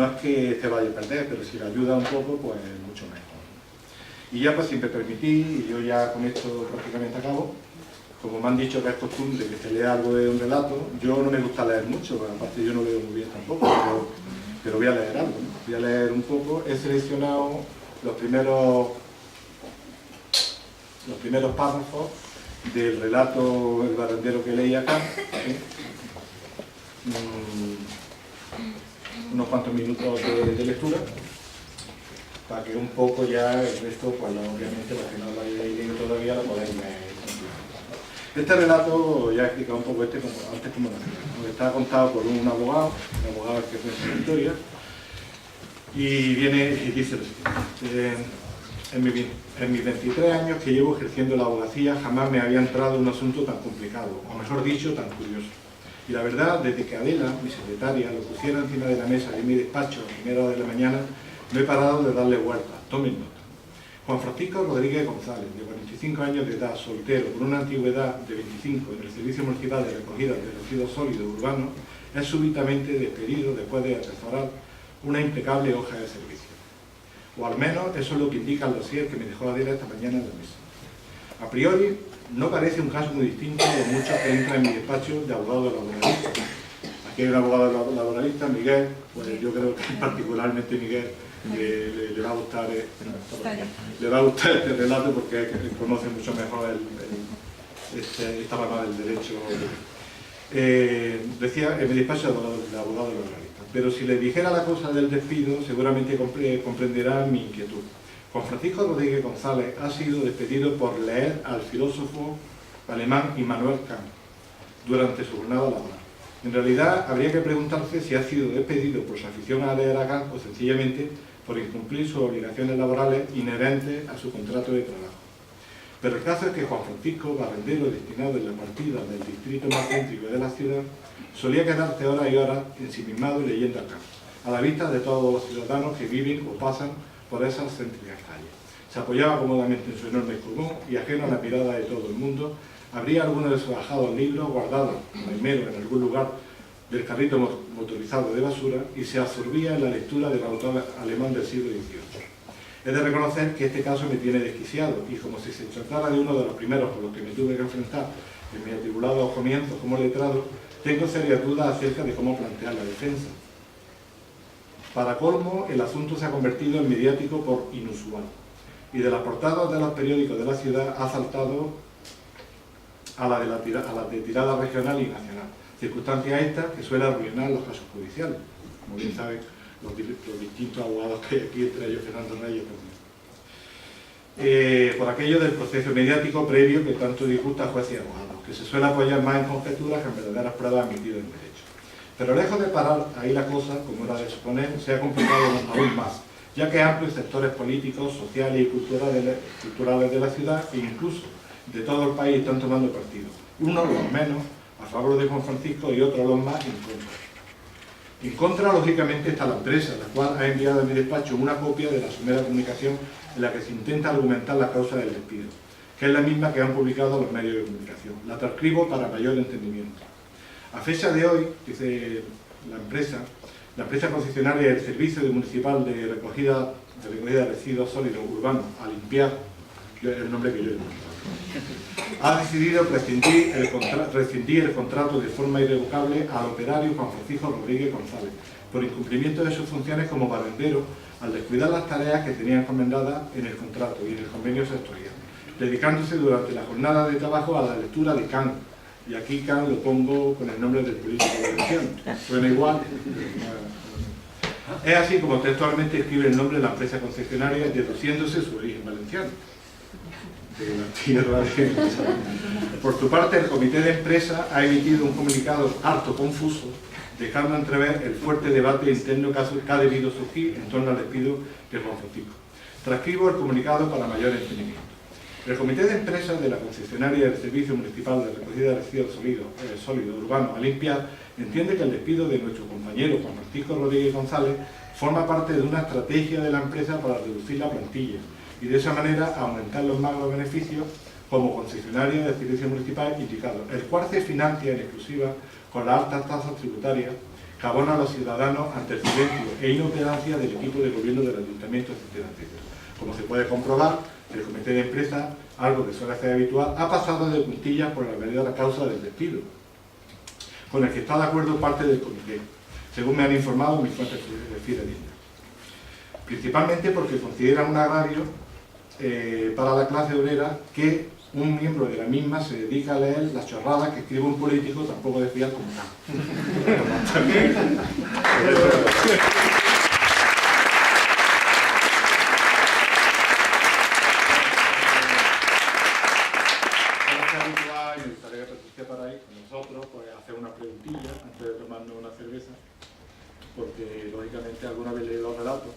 es que te vaya a perder, pero si le ayuda un poco, pues mucho mejor. Y ya pues si me permitís, y yo ya con esto prácticamente acabo, como me han dicho que es costumbre que se lea algo de un relato, yo no me gusta leer mucho, pero aparte yo no leo muy bien tampoco, pero voy a leer algo, ¿no? Voy a leer un poco. He seleccionado los primeros párrafos del relato El barrendero que leí acá, ¿sí? Unos cuantos minutos de lectura, para que un poco ya el resto, pues obviamente, los que no lo hayáis leído todavía, lo podáis leer. Este relato, ya he explicado un poco antes como nació. Está contado por un abogado que fue en la historia, y dice lo siguiente. En mis 23 años que llevo ejerciendo la abogacía, jamás me había entrado un asunto tan complicado, o mejor dicho, tan curioso. Y la verdad, desde que Adela, mi secretaria, lo pusiera encima de la mesa en mi despacho a primera hora de la mañana, no he parado de darle vueltas. Tomen nota. Juan Francisco Rodríguez González, de 45 años de edad, soltero, con una antigüedad de 25 en el Servicio Municipal de Recogida de Residuos Sólidos Urbanos, es súbitamente despedido después de atesorar una impecable hoja de servicio. O al menos eso es lo que indica el dossier que me dejó Adela esta mañana en la mesa. A priori, no parece un caso muy distinto a los muchos que entran en mi despacho de abogado laboralista. Aquí hay un abogado laboralista, Miguel, pues yo creo que particularmente Miguel le va a gustar este relato porque conoce mucho mejor esta rama del derecho. Decía, en mi despacho de abogado laboralista. Pero si le dijera la cosa del despido, seguramente comprenderá mi inquietud. Juan Francisco Rodríguez González ha sido despedido por leer al filósofo alemán Immanuel Kant durante su jornada laboral. En realidad, habría que preguntarse si ha sido despedido por su afición a leer a Kant o sencillamente por incumplir sus obligaciones laborales inherentes a su contrato de trabajo. Pero el caso es que Juan Francisco, barrendero destinado en la partida del distrito más céntrico de la ciudad, solía quedarse horas y horas ensimismado leyendo a Kant, a la vista de todos los ciudadanos que viven o pasan por esas céntricas calles. Se apoyaba cómodamente en su enorme pulmón y, ajeno a la mirada de todo el mundo, abría alguno de sus ajados libros guardados, primero en algún lugar del carrito motorizado de basura, y se absorbía en la lectura del autor alemán del siglo XVIII. He de reconocer que este caso me tiene desquiciado, y como si se tratara de uno de los primeros con los que me tuve que enfrentar en mis atribulados comienzos como letrado, tengo serias dudas acerca de cómo plantear la defensa. Para colmo, el asunto se ha convertido en mediático por inusual, y de las portadas de los periódicos de la ciudad ha saltado a las de tirada regional y nacional, circunstancias estas que suelen arruinar los casos judiciales, como bien saben los distintos abogados que hay aquí, entre ellos Fernando Reyes también. Por aquello del proceso mediático previo que tanto disgusta a jueces y abogados, que se suele apoyar más en conjeturas que en verdaderas pruebas admitidas en derecho. Pero lejos de parar ahí la cosa, como era de suponer, se ha complicado aún más, ya que amplios sectores políticos, sociales y culturales de la ciudad, e incluso de todo el país, están tomando partido. Unos los menos a favor de Juan Francisco y otros los más en contra. En contra, lógicamente, está la empresa, la cual ha enviado a mi despacho una copia de la somera comunicación en la que se intenta argumentar la causa del despido, que es la misma que han publicado los medios de comunicación. La transcribo para mayor entendimiento. A fecha de hoy, dice la empresa concesionaria del Servicio Municipal de Recogida de Residuos Sólidos Urbanos, a limpiar, el nombre que yo he puesto, ha decidido rescindir el contrato de forma irrevocable al operario Juan Francisco Rodríguez González por incumplimiento de sus funciones como barrendero al descuidar las tareas que tenía encomendadas en el contrato y en el convenio sectorial, dedicándose durante la jornada de trabajo a la lectura de Kant. Y aquí Kant lo pongo con el nombre del político de elección. Suena igual. Es así como textualmente escribe el nombre de la empresa concesionaria, deduciéndose su origen valenciano, de la tierra de... Por su parte, el comité de empresa ha emitido un comunicado harto confuso, dejando entrever el fuerte debate interno que ha debido surgir en torno al despido de Juan Francisco. Transcribo el comunicado para mayor entendimiento. El comité de empresa de la concesionaria del Servicio Municipal de Recogida de Residuos Sólidos Urbanos, a limpiar, entiende que el despido de nuestro compañero Juan Francisco Rodríguez González forma parte de una estrategia de la empresa para reducir la plantilla y de esa manera aumentar los magros beneficios como concesionario de servicios municipales indicados, el cual se financia en exclusiva con las altas tasas tributarias que abonan a los ciudadanos ante el silencio e inoperancia del equipo de gobierno del ayuntamiento, etcétera, etcétera. Como se puede comprobar, el comité de empresa, algo que suele ser habitual, ha pasado de puntillas por la verdadera causa del despido, con el que está de acuerdo parte del comité, según me han informado mis fuentes fidedignas. Principalmente porque consideran un agravio para la clase obrera que un miembro de la misma se dedica a leer las chorradas que escribe un político tampoco de fiar como tal. Me gustaría que participarais con nosotros, pues hacer una preguntilla antes de tomarnos una cerveza, porque lógicamente alguna vez leí los relatos,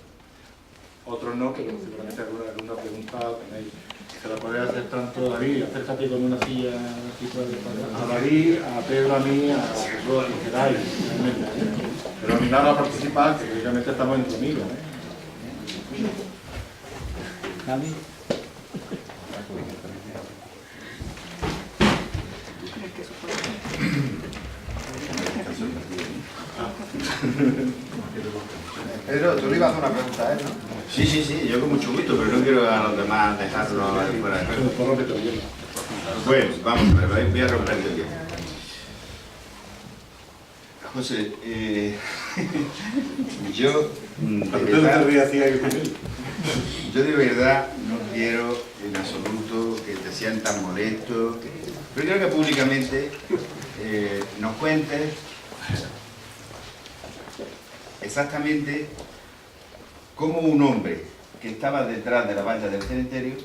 otros no, pero seguramente alguna pregunta tenéis. Se la podéis hacer tanto a David, acércate con una silla aquí a David, a Pedro, a mí, a Jesús, a quien queráis, realmente, ¿eh? Pero animar a participar, que lógicamente estamos entre amigos, ¿eh? ¿David? Pedro, tú le ibas a hacer una pregunta, ¿no? Sí, yo con mucho gusto, pero no quiero a los demás dejarlo fuera de juego. Bueno, vamos a ver, voy a romper el tiempo. José, yo de verdad no quiero en absoluto que te sientas molesto, pero quiero que públicamente nos cuentes exactamente cómo un hombre que estaba detrás de la valla del cementerio,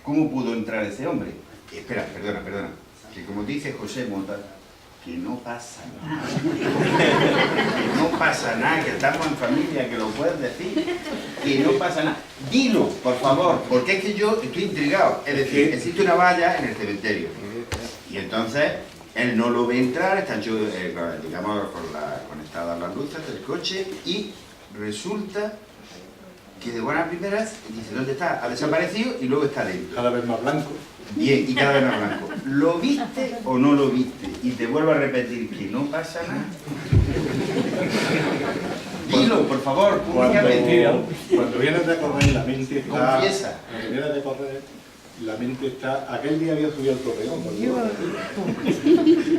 ¿cómo pudo entrar ese hombre? Espera, perdona, que como dice José Mota, que no pasa nada. Que no pasa nada, que estamos en familia, que lo puedes decir, que no pasa nada. Dilo, por favor, porque es que yo estoy intrigado. Es decir, existe una valla en el cementerio y entonces él no lo ve entrar, está hecho, digamos, conectadas las luces del coche y resulta que de buenas primeras dice, ¿dónde está? Ha desaparecido y luego está dentro. Cada vez más blanco. Bien, y cada vez más blanco. ¿Lo viste o no lo viste? Y te vuelvo a repetir que no pasa nada. Dilo, por favor, públicamente. Cuando vienes de correr, la mente está... Confiesa. Cuando vienes de correr, la mente está... Aquel día había subido al torreón.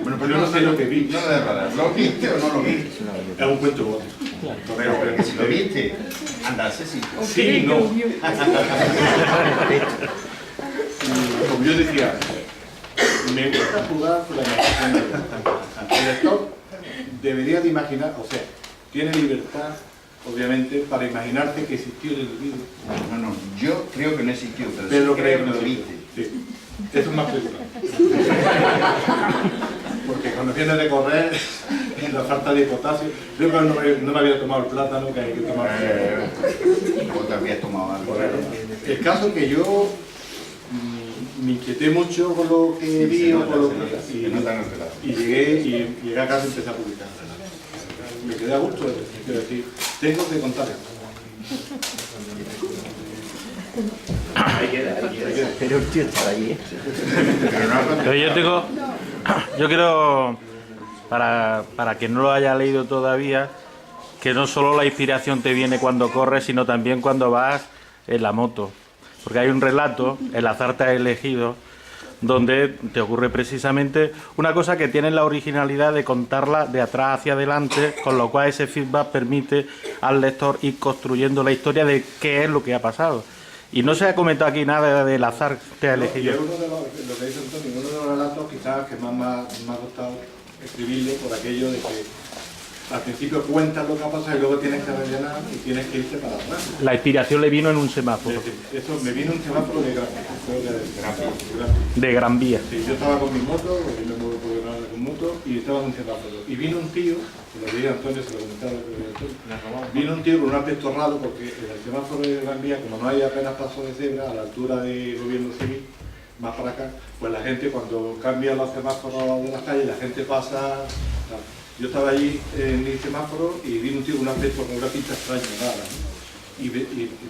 Bueno, pero yo no sé lo que vi. No lo de ¿lo viste o no lo viste? Es un cuento gótico. Pero que si lo viste, anda, sí. Sí, no. Como yo decía, me gusta jugar con la imaginación. El lector debería de imaginar, o sea, tiene libertad, obviamente, para imaginarse que existió el individuo. No, yo creo que no existió, pero Pedro sí cree creo que que no lo existe. viste. Sí, eso es más peligroso. Porque cuando vienes de correr, la falta de potasio, yo no me había tomado el plátano que hay que tomar. O te habías tomado algo. El caso que yo me inquieté mucho con lo que vi o con lo que... Y llegué a casa y empecé a publicar. Me quedé a gusto, quiero decir, tengo que contar esto. Ahí queda. Pero el tío está ahí, Pero yo quiero, para quien no lo haya leído todavía, que no solo la inspiración te viene cuando corres, sino también cuando vas en la moto. Porque hay un relato, El azar te ha elegido, donde te ocurre precisamente una cosa que tiene la originalidad de contarla de atrás hacia adelante, con lo cual ese feedback permite al lector ir construyendo la historia de qué es lo que ha pasado. Y no se ha comentado aquí nada del azar te ha elegido. Y uno de lo que dice Antonio, uno de los relatos quizás que más me ha gustado escribirlo por aquello de que al principio cuentas lo que ha pasado y luego tienes que rellenar y tienes que irte para atrás. La inspiración le vino en un semáforo. Eso me vino un semáforo de Gran Vía. De Gran Vía. Sí, yo estaba con mi moto, porque me muevo por Granada con moto, y estaba en un semáforo. Y vino un tío, se lo dije a Antonio, se lo comentaba a Antonio, vino un tío con un aspecto raro, porque en el semáforo de Gran Vía, como no hay apenas paso de cebra, a la altura de gobierno civil, más para acá, pues la gente cuando cambia los semáforos de las calles, la gente pasa... Yo estaba allí en mi semáforo y vi un tío con una pinta extraña, rara, ¿no? Y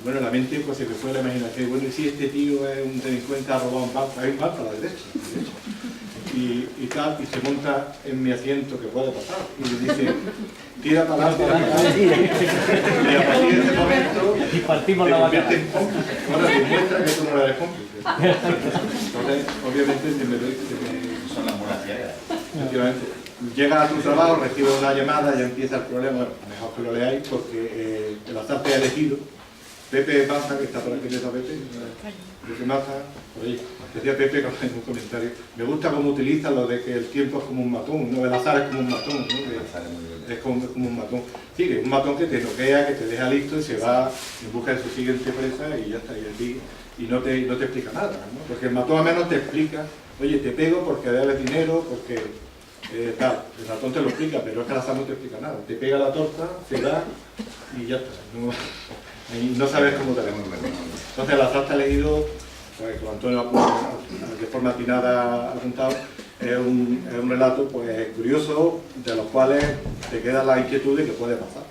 bueno, la mente pues se me fue la imaginación. Bueno, y si este tío es un delincuente, ha robado un banco, hay un banco a la derecha. Y tal, y se monta en mi asiento, que puede pasar, y le dice, tira para adelante, y a partir de ese momento Y partimos te la convierte batalla. en cómplice. Ahora demuestra que tú no eres cómplice. Entonces, obviamente, Son las murcianas. efectivamente, llega a tu trabajo, recibe una llamada, ya empieza el problema. Bueno, mejor que lo leáis porque el azar te ha elegido. Pepe Maza, que está por aquí, ¿ves a Pepe? Pepe Maza, oye, decía Pepe en un comentario, me gusta cómo utiliza lo de que el tiempo es como un matón, ¿no? El azar es como un matón, ¿no? Es como un matón. Sí, que es un matón que te noquea, que te deja listo y se va en busca de su siguiente presa y ya está, y no te explica nada, ¿no? Porque el matón al menos te explica, oye, te pego porque debes dinero, porque tal, el ratón te lo explica, pero es que el azar no te explica nada. Te pega la torta, se da y ya está. Y no sabes cómo te la Entonces el azar te ha elegido, pues, como Antonio de forma atinada ha apuntado, es un relato pues curioso, de los cuales te queda la inquietud de que puede pasar.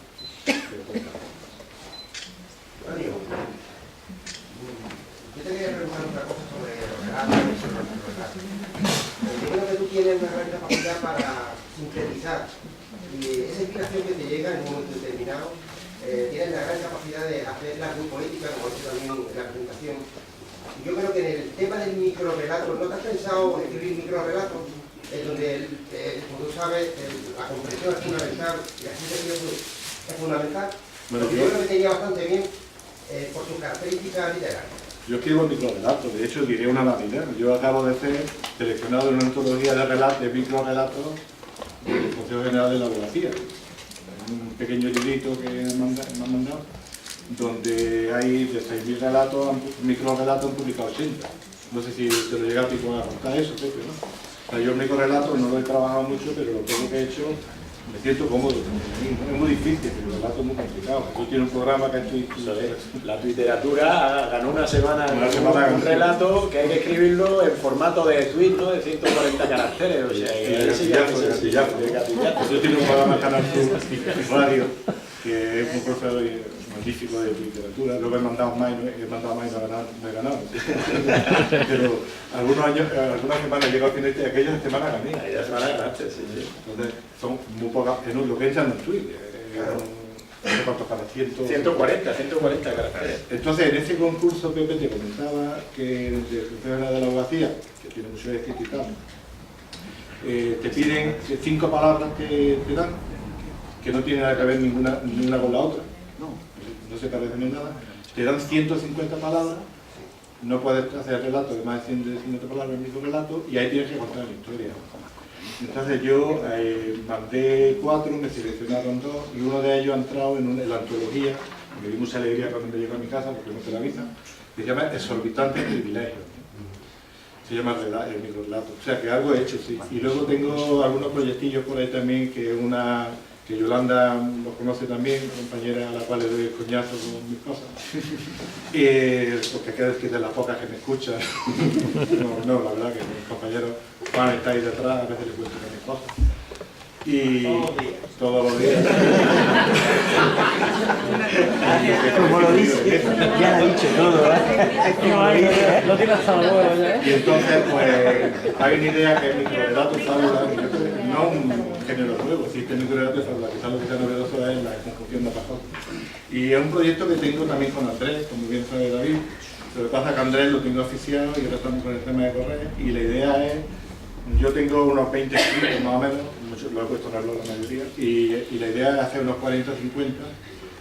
Yo te quería preguntar otra cosa sobre los relatos y sobre los relatos. Yo creo que tú tienes una gran capacidad para sintetizar y esa inspiración que te llega en un momento determinado, tienes la gran capacidad de hacerla muy política, como he dicho también en la presentación. Yo creo que en el tema del microrelato, ¿no te has pensado en escribir microrelatos? Donde, como tú sabes, la comprensión es fundamental y así es fundamental. Bueno, yo creo que tenía bastante bien por sus características literarias. Yo escribo microrelatos, de hecho diré una vanidad. Yo acabo de ser seleccionado en una antología de relatos, de microrelatos del Consejo General de la Abogacía. Un pequeño librito que me han mandado, donde hay de 6.000 relatos, microrelatos han publicado 80. No sé si te lo llega a ti a contar eso, Pepe, ¿no? O sea, yo el microrelato no lo he trabajado mucho, pero lo poco que he hecho me siento cómodo. Es muy difícil, el relato es muy complicado. Yo tiene un programa que estoy... La literatura ganó una semana un relato que hay que escribirlo en formato de tweet, ¿no? De 140 caracteres. O sea, Yo tengo un programa en Canal Sur Radio, que es un profesor magnífico de literatura. Luego he mandado más y no he ganado. Pero algunas semanas llego a fin de aquella semana gané. Aquella semana ganaste, sí. Entonces son muy pocas, lo que echan en Twitter. No sé cuántos cada 140 caracteres. Entonces, en ese concurso, Pepe, te comentaba que desde el Consejo de la Abogacía, que tiene mucho éxito y tal, te piden 5 palabras que te dan, que no tienen nada que ver ninguna con la otra, no se parecen en nada, te dan 150 palabras, no puedes hacer relatos de más de 150 palabras en el mismo relato, y ahí tienes que contar la historia. Entonces yo mandé 4, me seleccionaron 2 y uno de ellos ha entrado en la antología, me dio mucha alegría cuando me llegó a mi casa porque no te la avisa, que se llama Exorbitantes Privilegios. Se llama el microrelato. O sea que algo he hecho, sí. Y luego tengo algunos proyectillos por ahí también, que Yolanda los conoce también, compañera a la cual le doy el coñazo con mis cosas. Porque creo que es de las pocas que me escuchan. No, la verdad que mis compañeros Juan está ahí detrás, a veces le cuento con mis cosas. Y todos los días. Como lo dice, ya lo ha dicho todo, ¿eh? Lo tiene hasta luego, ¿eh? Y entonces, pues, hay una idea que el microrelato fábula, no un género nuevo, existe el microrelato de fábula, quizás lo que sea novedoso es la conjunción de pasado. Y es un proyecto que tengo también con Andrés, como bien sabe David. Lo que pasa es que Andrés lo tengo oficiado y ahora estamos con el tema de correr. Y la idea es, yo tengo unos 20 escritos más o menos, lo he puesto en el blog la mayoría, y la idea es hacer unos 40 o 50,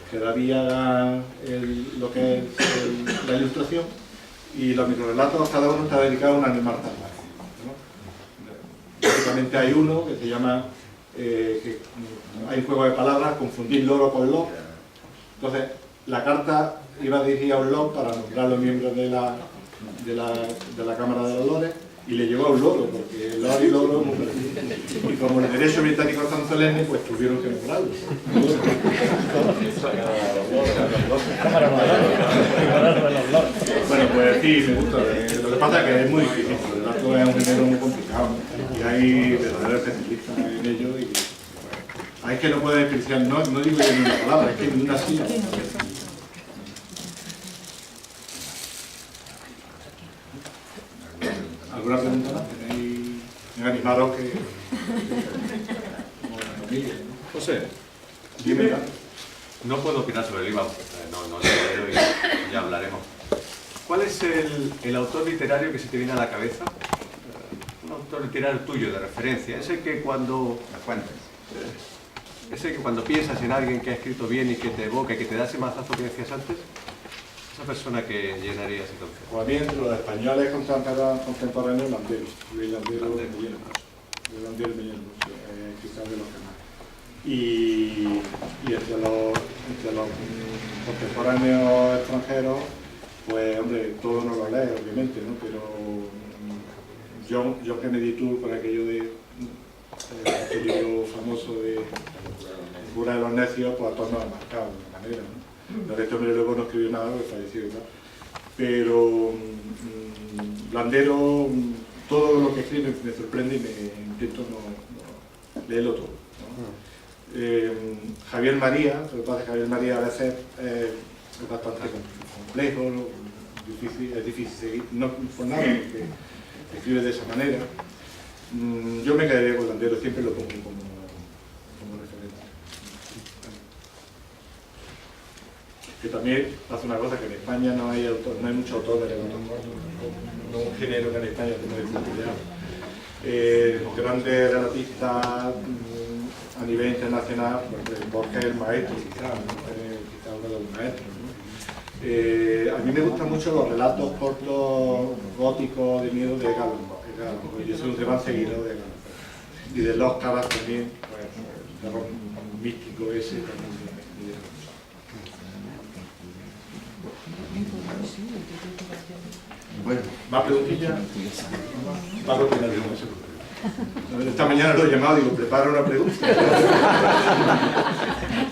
que David haga lo que es la ilustración, y los microrelatos, cada uno está dedicado a un animal salvaje, ¿no? Básicamente hay uno que se llama, hay un juego de palabras, confundir loro con lobo. Entonces, la carta iba dirigida a un lobo para nombrar a los miembros de la Cámara de los Lores, y le llegó a un loro, porque loro y loro es muy parecido. Y como el derecho británico es tan solemne, pues tuvieron que nombrarlo. Bueno, pues sí, me gusta. Lo que pasa es que es muy difícil, el relato es un género muy complicado, y hay verdaderos especialistas en ello, y Es que no puedo desperdiciar, no digo ya ni una palabra, es que ni una sílaba. ¿Alguna pregunta más? ¿Tenéis animaros que... como la familia, ¿no? José, Dime. no puedo opinar sobre el IVA, no lo leo y ya hablaremos. ¿Cuál es el autor literario que se te viene a la cabeza? Un autor literario tuyo, de referencia. Ese que cuando piensas en alguien que ha escrito bien y que te evoca y que te da ese mazazo que decías antes, esa persona que llenarías entonces. Pues a mí, entre los españoles contemporáneos, Landero. Luis Landero me llena mucho. Luis Landero me llena mucho, quizás de los que más. Y entre los contemporáneos extranjeros, pues hombre, todos no lo leen, obviamente, ¿no? Pero John Kennedy Toole, por aquello de este libro famoso de Cura de los Necios, pues a todos nos ha marcado de una manera, ¿no? No, este hombre luego no escribió nada porque falleció y tal. Pero Landero, todo lo que escribe me sorprende y me intento no leerlo todo, ¿no? Javier María, lo que pasa es que Javier María a veces es bastante complejo, es difícil seguir, no por nada, porque escribe de esa manera. Yo me quedaría con Landero, siempre lo pongo como referente. Que también hace una cosa, que en España no hay mucho autor de no un género que en España tenemos desarrollado. Grandes relatistas a nivel internacional, Borges es el maestro, quizás uno de los maestros, ¿no? A mí me gustan mucho los relatos cortos góticos de miedo de Edgar Allan Poe. Yo soy un gran seguidor de Edgar Allan Poe. Y de Los Cabas también, pues, el terror místico ese también me llena mucho. Bueno, ¿más preguntillas? Va a continuar con eso. Esta mañana lo he llamado y digo, prepara una pregunta.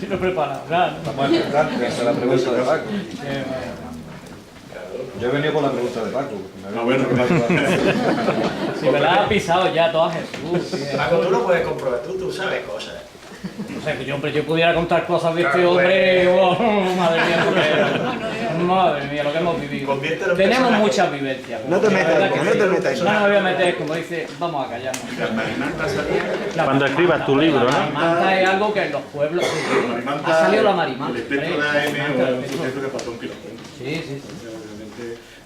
Yo no he preparado nada. Vamos a empezar con la pregunta de Paco. Yo he venido con la pregunta de Paco. Bueno, que Si me la has pisado ya toda Jesús. Paco, tú lo puedes comprobar, tú sabes cosas. O sea, que yo pudiera contar cosas de este hombre, oh, madre mía, lo que hemos vivido. Conviértelo en Tenemos personaje. muchas vivencias. No te metas, La verdad que no te metas. No me voy a meter, como dice, vamos a callarnos. Cuando escribas tu libro, La ¿no? marimanta es algo que en los pueblos... Ha salido la marimanta. El espectro de AM es un sujeto que pasó un kilómetro. Sí.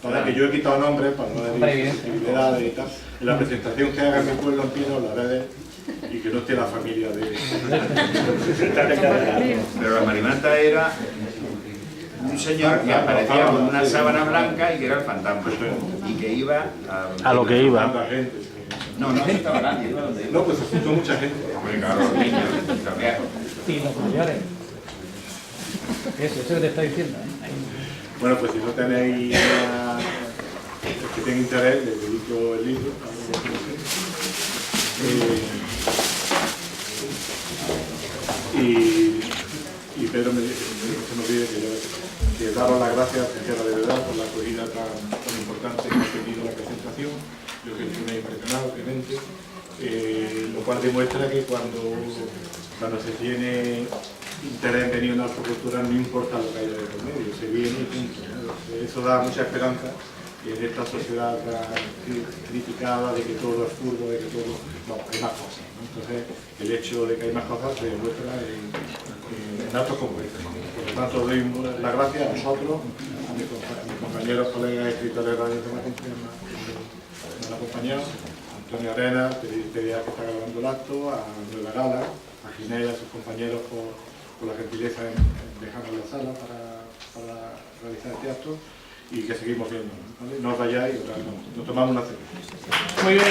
Para que yo he quitado nombres, para no decir sensibilidades y tal. En la presentación que haga en mi pueblo en Pino, la haré y que no esté la familia de... Pero la marimanta era un señor que aparecía con una sábana blanca y que era el fantasma. Y que iba A lo que iba. Tanta gente. Sí. No estaba nadie. No, pues asustó mucha gente. Claro, los niños, los viejos. Y los mayores. Eso que te está diciendo. Bueno, pues si no tenéis que tenga interés, les dedico el libro. Y Pedro se me olvide que daros las gracias, sincera de verdad, por la acogida tan importante que ha tenido la presentación. Yo creo que me ha impresionado, obviamente, lo cual demuestra que cuando se tiene interés en venir a una cultura, no importa lo que haya de por medio, se viene y punto, ¿no? Eso da mucha esperanza en esta sociedad tan criticada de que todo es fútbol, de que todo... No, hay más cosas, ¿no? Entonces, el hecho de que hay más cosas se demuestra en actos como este. Por lo tanto, doy las gracias a vosotros, a mis compañeros, colegas, escritores de radio que me han acompañado, a Antonio Arena, periodista que está grabando el acto, a Nueva Gala, a Ginés y a sus compañeros por la gentileza en dejarnos la sala para realizar este acto y que seguimos viendo, ¿vale? No os vayáis y nos tomamos una cerveza. Muy bien.